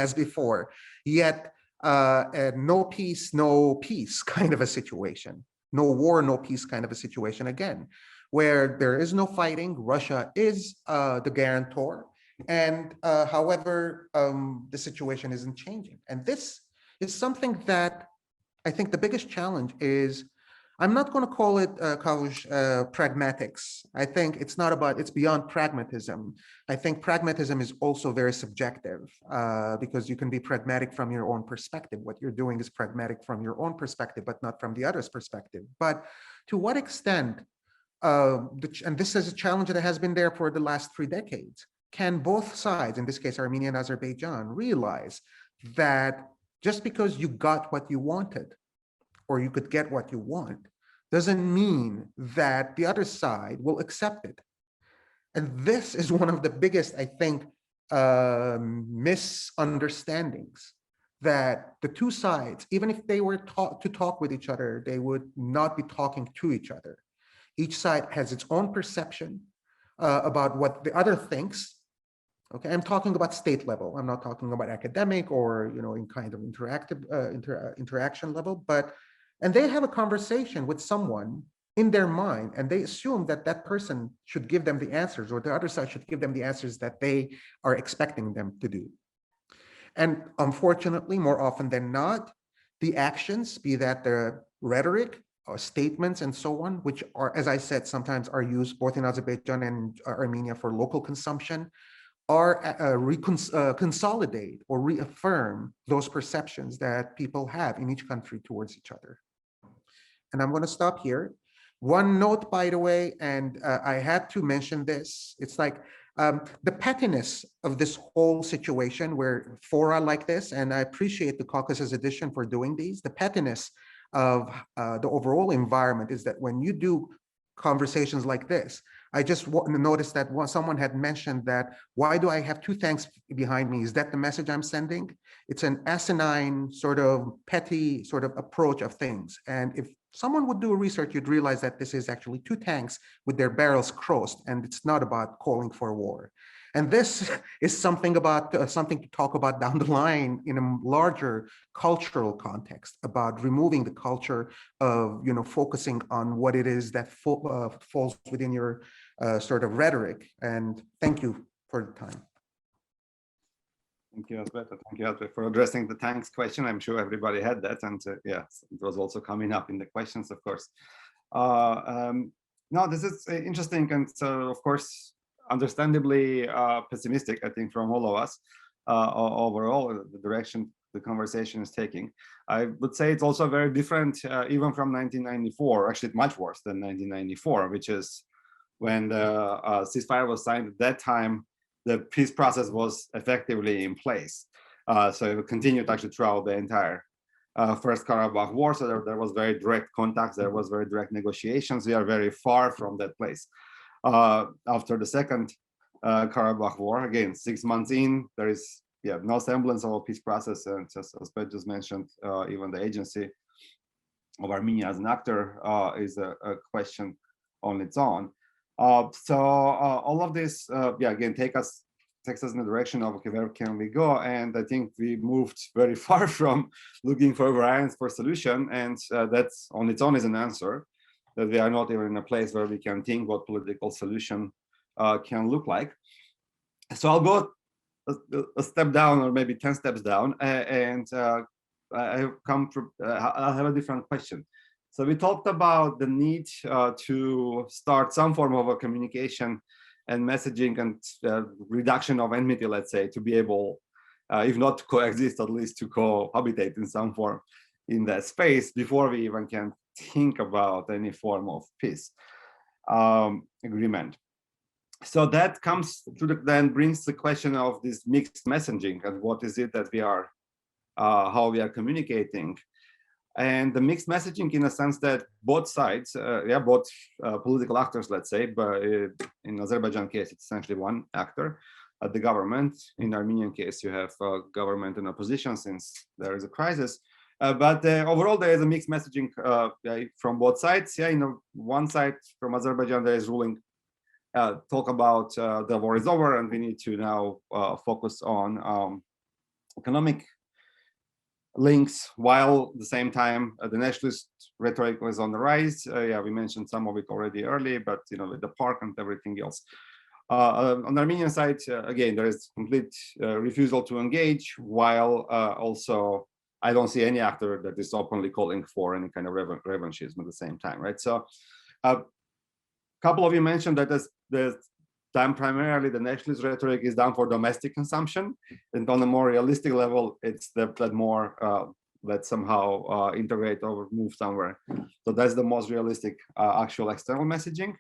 yet no peace, no peace kind of a situation. No war, no peace kind of a situation again, where there is no fighting. Russia is the guarantor. And however, the situation isn't changing. And this is something that I think the biggest challenge is, I'm not going to call it, Kavus, pragmatics. I think it's beyond pragmatism. I think pragmatism is also very subjective because you can be pragmatic from your own perspective. What you're doing is pragmatic from your own perspective, but not from the other's perspective. But to what extent, and this is a challenge that has been there for the last 3 decades, can both sides, in this case, Armenia and Azerbaijan, realize that just because you got what you wanted, or you could get what you want, doesn't mean that the other side will accept it. And this is one of the biggest, I think, misunderstandings, that the two sides, even if they were to talk with each other, they would not be talking to each other. Each side has its own perception about what the other thinks. Okay, I'm talking about state level. I'm not talking about academic or in kind of interactive interaction level, and they have a conversation with someone in their mind, and they assume that that person should give them the answers, or the other side should give them the answers that they are expecting them to do. And unfortunately, more often than not, the actions, be that the rhetoric or statements and so on, which are, as I said, sometimes are used both in Azerbaijan and Armenia for local consumption, are consolidate or reaffirm those perceptions that people have in each country towards each other. And I'm going to stop here. One note, by the way, and I had to mention this, it's like the pettiness of this whole situation where fora like this, and I appreciate the Caucasus Edition for doing these, the pettiness of the overall environment is that when you do conversations like this, I just noticed that someone had mentioned that, why do I have 2 tanks behind me? Is that the message I'm sending? It's an asinine sort of petty sort of approach of things. And if someone would do a research, you'd realize that this is actually 2 tanks with their barrels crossed, and it's not about calling for war. And this is something about something to talk about down the line in a larger cultural context, about removing the culture of focusing on what it is that falls within your sort of rhetoric. And thank you for the time. Thank you, Asbed. Thank you, Asbed, for addressing the tanks question. I'm sure everybody had that, and yes, it was also coming up in the questions, of course. No, this is interesting, and so of course, understandably pessimistic, I think, from all of us overall, the direction the conversation is taking. I would say it's also very different even from 1994, actually much worse than 1994, which is when the ceasefire was signed. At that time, the peace process was effectively in place. So it continued actually throughout the entire First Karabakh War. So there was very direct contact, there was very direct negotiations. We are very far from that place. After the Second Karabakh War, again, 6 months in, there is no semblance of a peace process. And just as Asbed just mentioned, even the agency of Armenia as an actor is a question on its own. So all of this, again, takes us in the direction of, okay, where can we go? And I think we moved very far from looking for variants for solution. And that's on its own is an answer, that we are not even in a place where we can think what political solution can look like. So I'll go a step down, or maybe 10 steps down, and I'll have a different question. So we talked about the need to start some form of a communication and messaging and reduction of enmity, let's say, to be able, if not to coexist, at least to cohabitate in some form in that space before we even can think about any form of peace agreement. So that comes to then brings the question of this mixed messaging and what is it that we are, how we are communicating. And the mixed messaging, in a sense that both sides, both political actors, let's say, but in Azerbaijan case, it's essentially one actor, the government. In Armenian case, you have government and opposition since there is a crisis. But overall, there is a mixed messaging from both sides. One side from Azerbaijan, there is ruling, talk about the war is over and we need to now focus on economic links, while at the same time the nationalist rhetoric was on the rise. We mentioned some of it already early, but with the park and everything else. On the Armenian side, again, there is complete refusal to engage, while also I don't see any actor that is openly calling for any kind of revanchism at the same time, right? So a couple of you mentioned that the time primarily the nationalist rhetoric is done for domestic consumption, and on a more realistic level, it's that more let's somehow integrate or move somewhere. So that's the most realistic actual external messaging.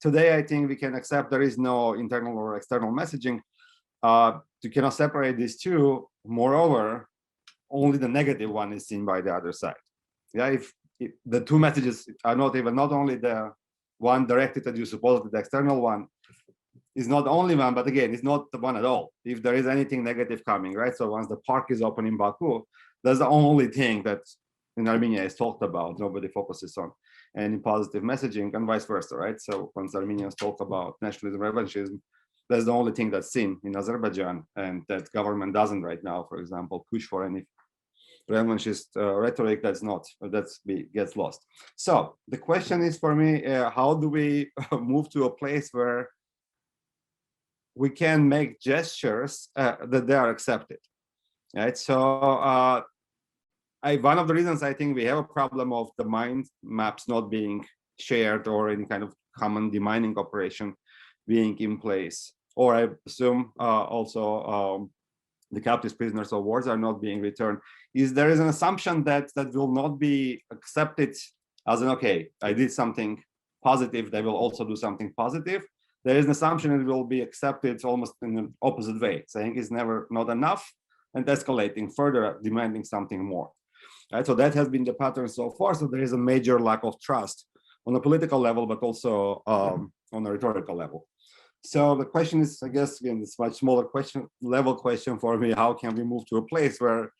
Today I think we can accept there is no internal or external messaging. You cannot separate these two. Moreover, only the negative one is seen by the other side. If the two messages are not only the one directed at you, supposedly the external one is not the only one, but again, it's not the one at all. If there is anything negative coming, right? So once the park is open in Baku, that's the only thing that in Armenia is talked about. Nobody focuses on any positive messaging, and vice versa, right? So once Armenians talk about nationalism, revanchism, that's the only thing that's seen in Azerbaijan, and that government doesn't right now, for example, push for any revanchist rhetoric gets lost. So the question is for me, how do we move to a place where we can make gestures that they are accepted, right? So one of the reasons I think we have a problem of the mind maps not being shared or any kind of common demining operation being in place, or I assume also the captive prisoners of wars are not being returned, is there is an assumption that will not be accepted as an, okay, I did something positive, they will also do something positive. There is an assumption it will be accepted almost in an opposite way, saying it's never not enough and escalating further, demanding something more. Right? So that has been the pattern so far. So there is a major lack of trust on a political level, but also on a rhetorical level. So the question is, I guess, again, it's a much smaller question for me. How can we move to a place where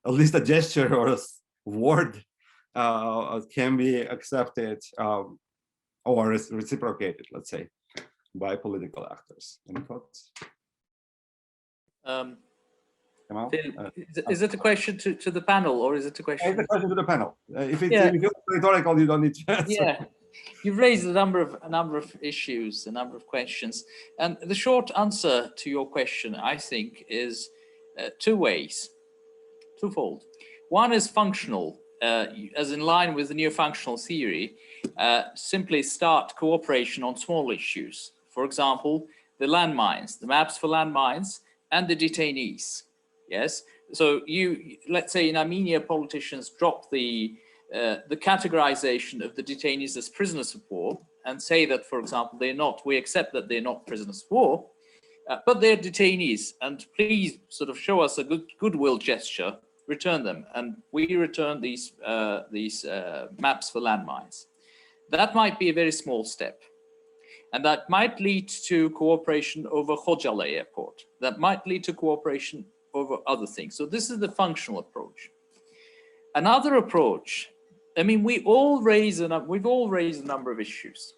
at least a gesture or a word can be accepted or reciprocated, let's say, by political actors? Any thoughts? Is it a question to the panel, or is it a question? It's a question to the panel. If it's rhetorical, you don't need to answer. Yeah. You've raised a number of issues, a number of questions, and the short answer to your question, I think, is twofold. One is functional, as in line with the neo-functional theory. Simply start cooperation on small issues. For example, the landmines, the maps for landmines, and the detainees. Yes, so let's say in Armenia, politicians drop the categorization of the detainees as prisoners of war and say that, for example, we accept that they're not prisoners of war, but they're detainees, and please sort of show us a goodwill gesture, return them, and we return these maps for landmines. That might be a very small step, and that might lead to cooperation over Khojaly airport. That might lead to cooperation over other things. So this is the functional approach. Another approach, I mean, we've all raised a number of issues.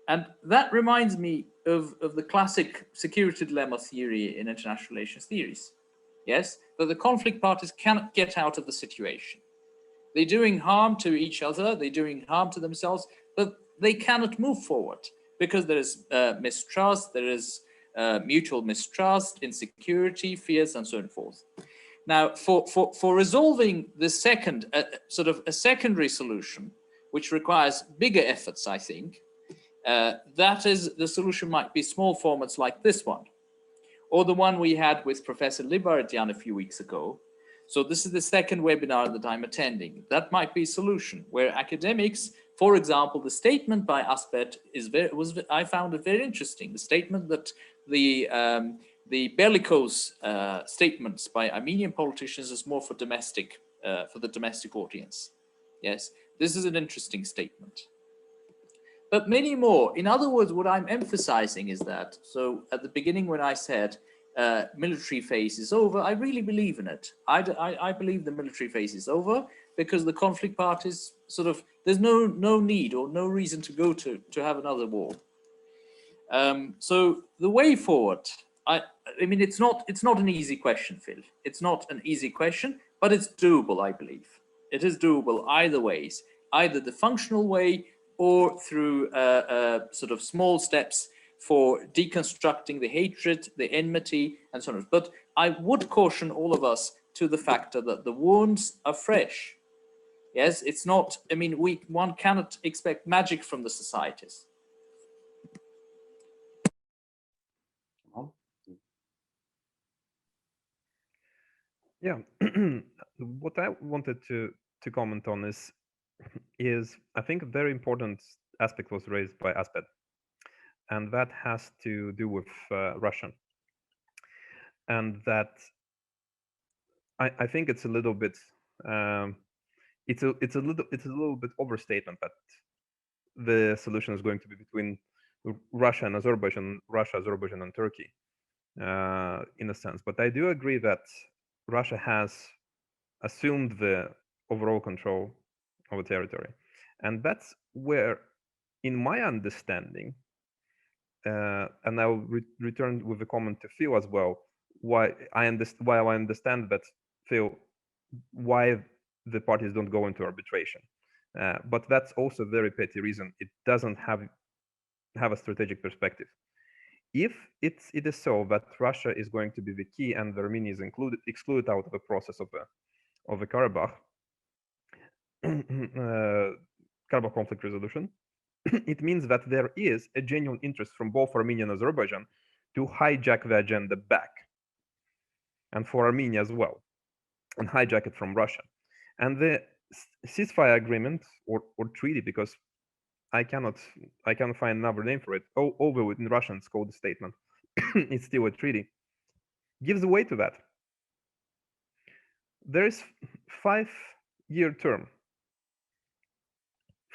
And that reminds me of the classic security dilemma theory in international relations theories. Yes, that the conflict parties cannot get out of the situation. They're doing harm to each other, they're doing harm to themselves, but they cannot move forward because there is mistrust, there is mutual mistrust, insecurity, fears, and so forth. Now, for resolving the second, sort of a secondary solution, which requires bigger efforts, I think, that is, the solution might be small formats like this one, or the one we had with Professor Libaratian a few weeks ago. So this is the second webinar that I'm attending. That might be a solution where academics, for example, the statement by Asbed I found it very interesting. The statement that the bellicose statements by Armenian politicians is more for the domestic audience. Yes, this is an interesting statement. But many more. In other words, what I'm emphasizing is that, so at the beginning when I said military phase is over, I really believe in it. I believe the military phase is over because the conflict parties sort of, there's no need or no reason to go to have another war. So the way forward, I mean, it's not an easy question, Phil. It's not an easy question, but it's doable, I believe. It is doable either ways, either the functional way or through sort of small steps for deconstructing the hatred, the enmity, and so on. But I would caution all of us to the factor that the wounds are fresh. Yes, it's not, I mean, one cannot expect magic from the societies. Yeah, what I wanted to comment on is I think a very important aspect was raised by Asbed, and that has to do with Russia. And that I think it's a little bit it's a little bit overstatement that the solution is going to be between Russia and Azerbaijan, Azerbaijan, and Turkey, in a sense. But I do agree that Russia has assumed the overall control of the territory, and that's where, in my understanding, and I'll return with a comment to Phil as well, why I understand that, Phil, why the parties don't go into arbitration. But that's also a very petty reason. It doesn't have a strategic perspective. If it is so that Russia is going to be the key and Armenia is excluded out of the process of the Karabakh Karabakh conflict resolution, it means that there is a genuine interest from both Armenia and Azerbaijan to hijack the agenda back, and for Armenia as well, and hijack it from Russia. And the ceasefire agreement or treaty, because I cannot find another name for it, although in Russian it's called a statement, it's still a treaty, gives way to that. There is 5-year term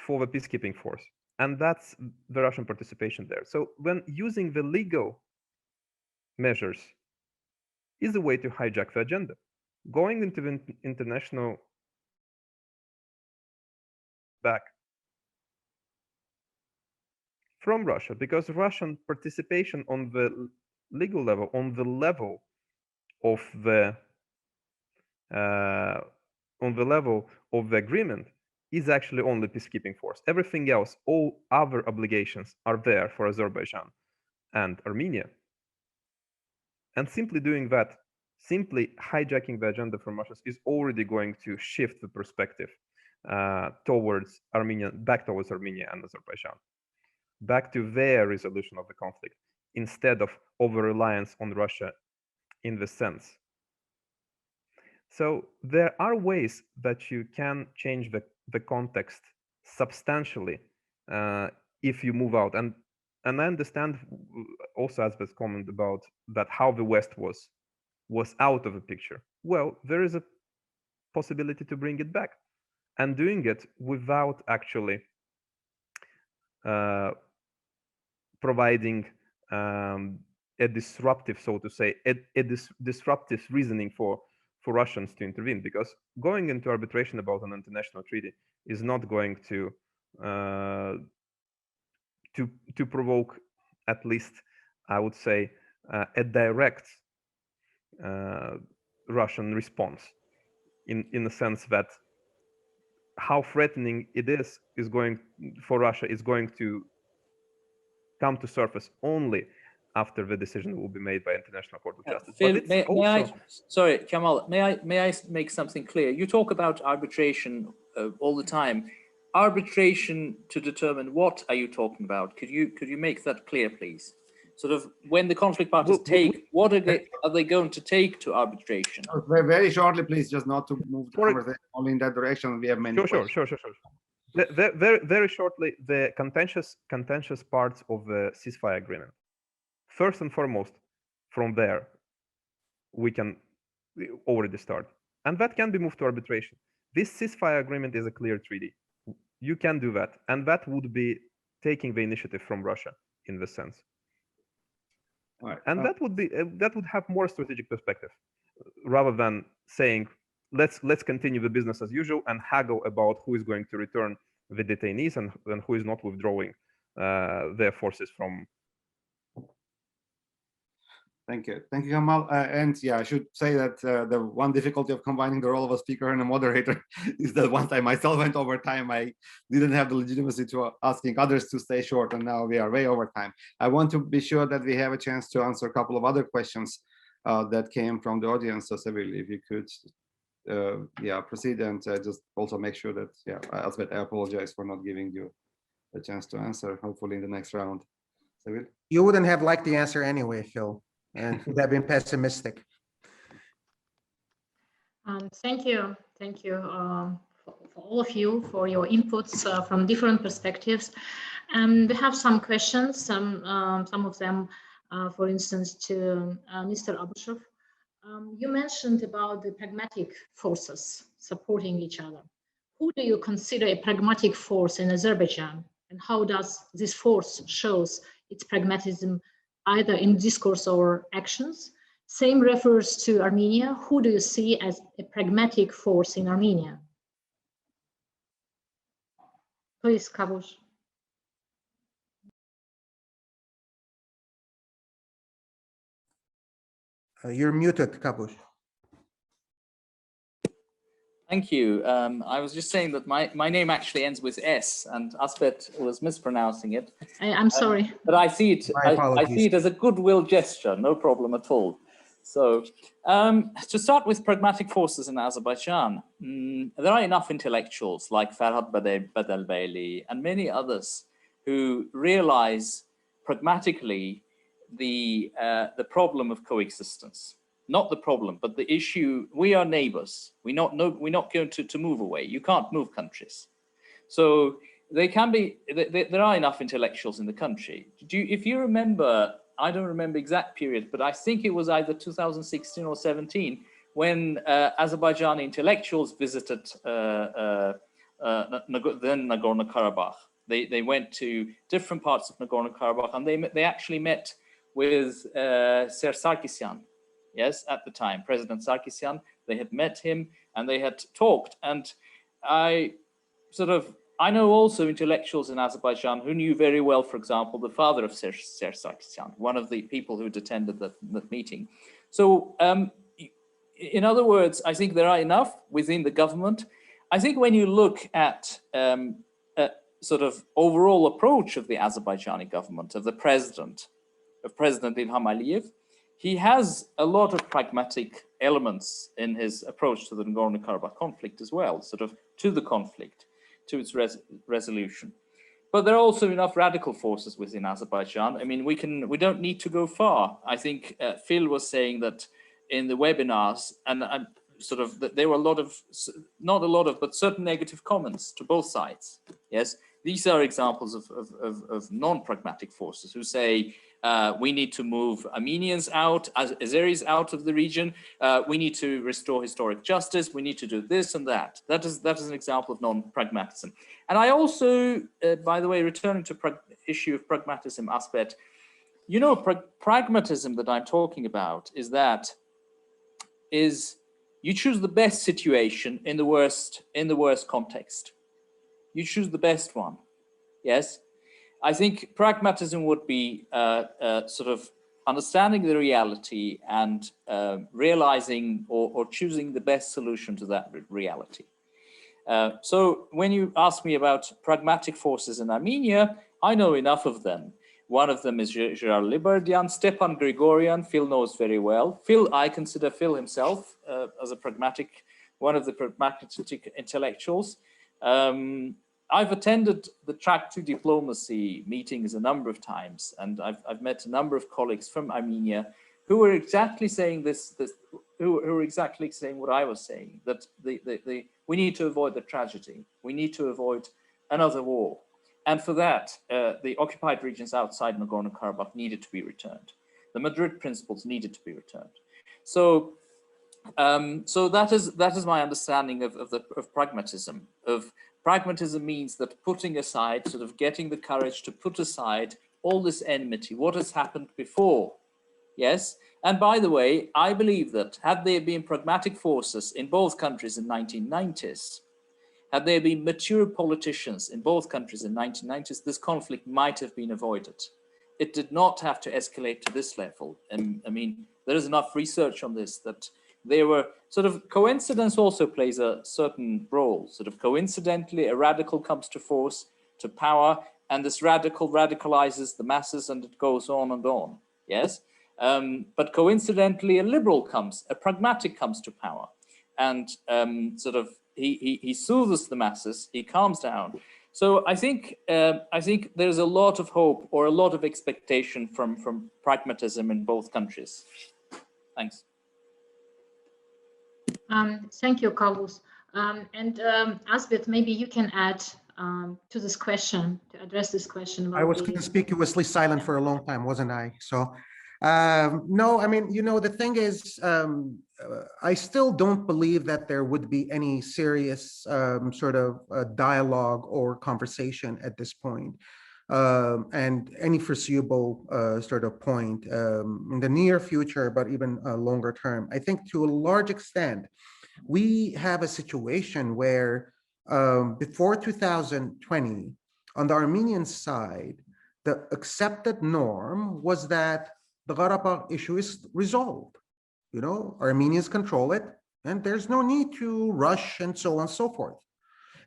for the peacekeeping force, and that's the Russian participation there. So when using the legal measures is a way to hijack the agenda. Going into the international back from Russia, because Russian participation on the legal level, on the level of the agreement, is actually only peacekeeping force. Everything else, all other obligations are there for Azerbaijan and Armenia. And simply doing that, simply hijacking the agenda from Russia is already going to shift the perspective towards Armenia, back towards Armenia and Azerbaijan, back to their resolution of the conflict, instead of over-reliance on Russia in the sense. So there are ways that you can change the context substantially if you move out. And I understand also Asbed's comment about that how the West was out of the picture. Well, there is a possibility to bring it back, and doing it without actually providing a disruptive, so to say, a disruptive reasoning for Russians to intervene, because going into arbitration about an international treaty is not going to provoke, at least I would say, a direct Russian response, in the sense that how threatening it is going for Russia is going to come to surface only after the decision will be made by International Court of Justice. Phil, but may I, sorry, Kamal, may I make something clear? You talk about arbitration all the time. Arbitration to determine what are you talking about? Could you make that clear, please? Sort of when the conflict parties what are they going to take to arbitration? Very, very shortly, please, just not to move the conversation only in that direction. We have many questions. Sure. Very shortly, the contentious parts of the ceasefire agreement. First and foremost, from there, we can already start. And that can be moved to arbitration. This ceasefire agreement is a clear treaty. You can do that. And that would be taking the initiative from Russia in this sense. Right. And that would have more strategic perspective, rather than saying, let's continue the business as usual and haggle about who is going to return the detainees and who is not withdrawing their forces from. Thank you, Kamal. And yeah, I should say that the one difficulty of combining the role of a speaker and a moderator is that once I myself went over time, I didn't have the legitimacy to asking others to stay short, and now we are way over time. I want to be sure that we have a chance to answer a couple of other questions that came from the audience. So Sevil, if you could, proceed and just also make sure that, Asbed, I apologize for not giving you a chance to answer. Hopefully in the next round, Sevil. You wouldn't have liked the answer anyway, Phil, and would have been pessimistic. Thank you for all of you for your inputs from different perspectives. We have some questions, some of them, for instance, to Mr. Abushov. You mentioned about the pragmatic forces supporting each other. Who do you consider a pragmatic force in Azerbaijan, and how does this force shows its pragmatism either in discourse or actions? Same refers to Armenia. Who do you see as a pragmatic force in Armenia? Please, Kavus. You're muted, Kavus. Thank you. I was just saying that my name actually ends with S, and Asbed was mispronouncing it. I'm sorry. But I see it. I see it as a goodwill gesture. No problem at all. So to start with pragmatic forces in Azerbaijan, there are enough intellectuals like Farhad Badelbeyli and many others who realize pragmatically the problem of coexistence. Not the problem, but the issue. We are neighbors. We're not going to move away. You can't move countries. So they can be. There are enough intellectuals in the country. If you remember, I don't remember exact period, but I think it was either 2016 or 17 when Azerbaijani intellectuals visited then Nagorno-Karabakh. They went to different parts of Nagorno-Karabakh, and they actually met with Ser Sarkisyan. Yes, at the time, President Sarkisyan, they had met him and they had talked. And I know also intellectuals in Azerbaijan who knew very well, for example, the father of Ser Sarkisyan, one of the people who attended that meeting. So in other words, I think there are enough within the government. I think when you look at sort of overall approach of the Azerbaijani government, of President Ilham Aliyev, he has a lot of pragmatic elements in his approach to the Nagorno-Karabakh conflict as well, sort of to the conflict, to its resolution. But there are also enough radical forces within Azerbaijan. I mean, we don't need to go far. I think Phil was saying that in the webinars, and sort of, there were a lot of, not a lot of, but certain negative comments to both sides. Yes, these are examples of non-pragmatic forces who say, we need to move Armenians out, Azeris out of the region. We need to restore historic justice. We need to do this and that. That is an example of non-pragmatism. And I also, by the way, returning to issue of pragmatism, Asbed, you know, pragmatism that I'm talking about is you choose the best situation in the worst context. You choose the best one. Yes. I think pragmatism would be sort of understanding the reality and realizing or choosing the best solution to that reality. So when you ask me about pragmatic forces in Armenia, I know enough of them. One of them is Gerard Liberdian, Stepan Grigorian. Phil knows very well. I consider Phil himself as a one of the pragmatic intellectuals. I've attended the Track to Diplomacy meetings a number of times, and I've met a number of colleagues from Armenia who were exactly saying who were exactly saying what I was saying, that we need to avoid the tragedy. We need to avoid another war. And for that, the occupied regions outside Nagorno-Karabakh needed to be returned. The Madrid principles needed to be returned. So, so that is my understanding of pragmatism. Pragmatism means that putting aside, sort of getting the courage to put aside all this enmity, what has happened before. Yes. And by the way, I believe that had there been pragmatic forces in both countries in 1990s, had there been mature politicians in both countries in 1990s, this conflict might have been avoided. It did not have to escalate to this level. And I mean, there is enough research on this that there were sort of coincidence also plays a certain role. Sort of coincidentally, a radical comes to power, and this radical radicalizes the masses, and it goes on and on. Yes, but coincidentally, a pragmatic comes to power, and sort of he soothes the masses, he calms down. So I think there's a lot of hope or a lot of expectation from pragmatism in both countries. Thanks. Thank you, Kavus. And Asbed, maybe you can add to this question, to address this question. I was conspicuously silent for a long time, wasn't I? So, no, I mean, you know, the thing is, I still don't believe that there would be any serious sort of dialogue or conversation at this point. And any foreseeable sort of point in the near future, but even longer term. I think to a large extent, we have a situation where before 2020, on the Armenian side, the accepted norm was that the Karabakh issue is resolved. You know, Armenians control it, and there's no need to rush and so on and so forth.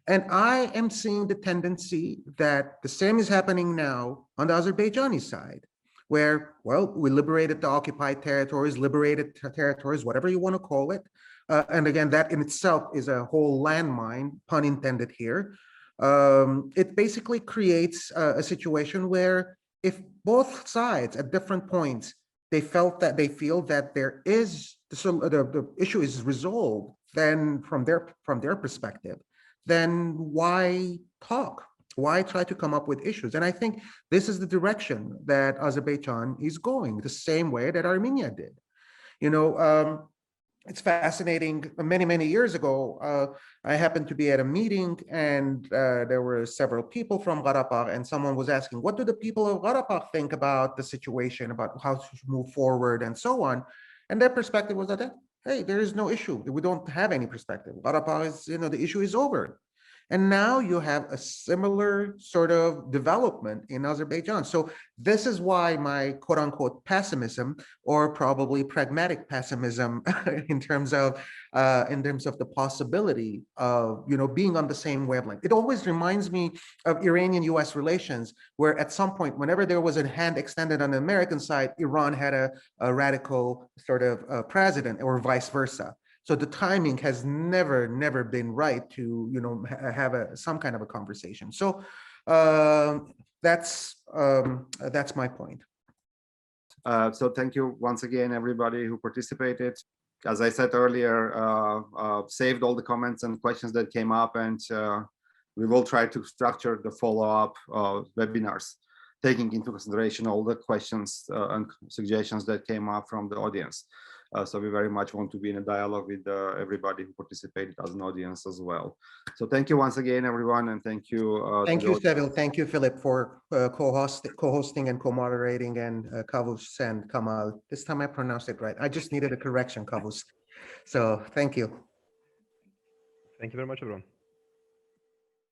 And I am seeing the tendency that the same is happening now on the Azerbaijani side, where, well, we liberated the occupied territories, whatever you want to call it. And again, that in itself is a whole landmine, pun intended here. It basically creates a situation where if both sides at different points, they feel that there is, the issue is resolved, then from their perspective, then why talk? Why try to come up with issues? And I think this is the direction that Azerbaijan is going, the same way that Armenia did. You know, it's fascinating. Many years ago, I happened to be at a meeting, and there were several people from Karabakh, and someone was asking, what do the people of Karabakh think about the situation, about how to move forward and so on? And their perspective was that, hey, there is no issue. We don't have any perspective. Karabakh is, you know, the issue is over. And now you have a similar sort of development in Azerbaijan. So this is why my quote unquote pessimism, or probably pragmatic pessimism in terms of the possibility of, you know, being on the same wavelength. It always reminds me of Iranian-US relations, where at some point, whenever there was a hand extended on the American side, Iran had a radical sort of president, or vice versa. So the timing has never been right to, you know, have some kind of a conversation. So that's my point. So thank you once again, everybody who participated. as I said earlier, saved all the comments and questions that came up, and we will try to structure the follow-up webinars, taking into consideration all the questions and suggestions that came up from the audience. So we very much want to be in a dialogue with everybody who participated as an audience as well. So thank you once again, everyone, and thank you. Thank you, Sevil. Thank you, Philip, for co-hosting and co-moderating, and Kavus and Kamal. This time I pronounced it right. I just needed a correction, Kavus. So thank you. Thank you very much, everyone.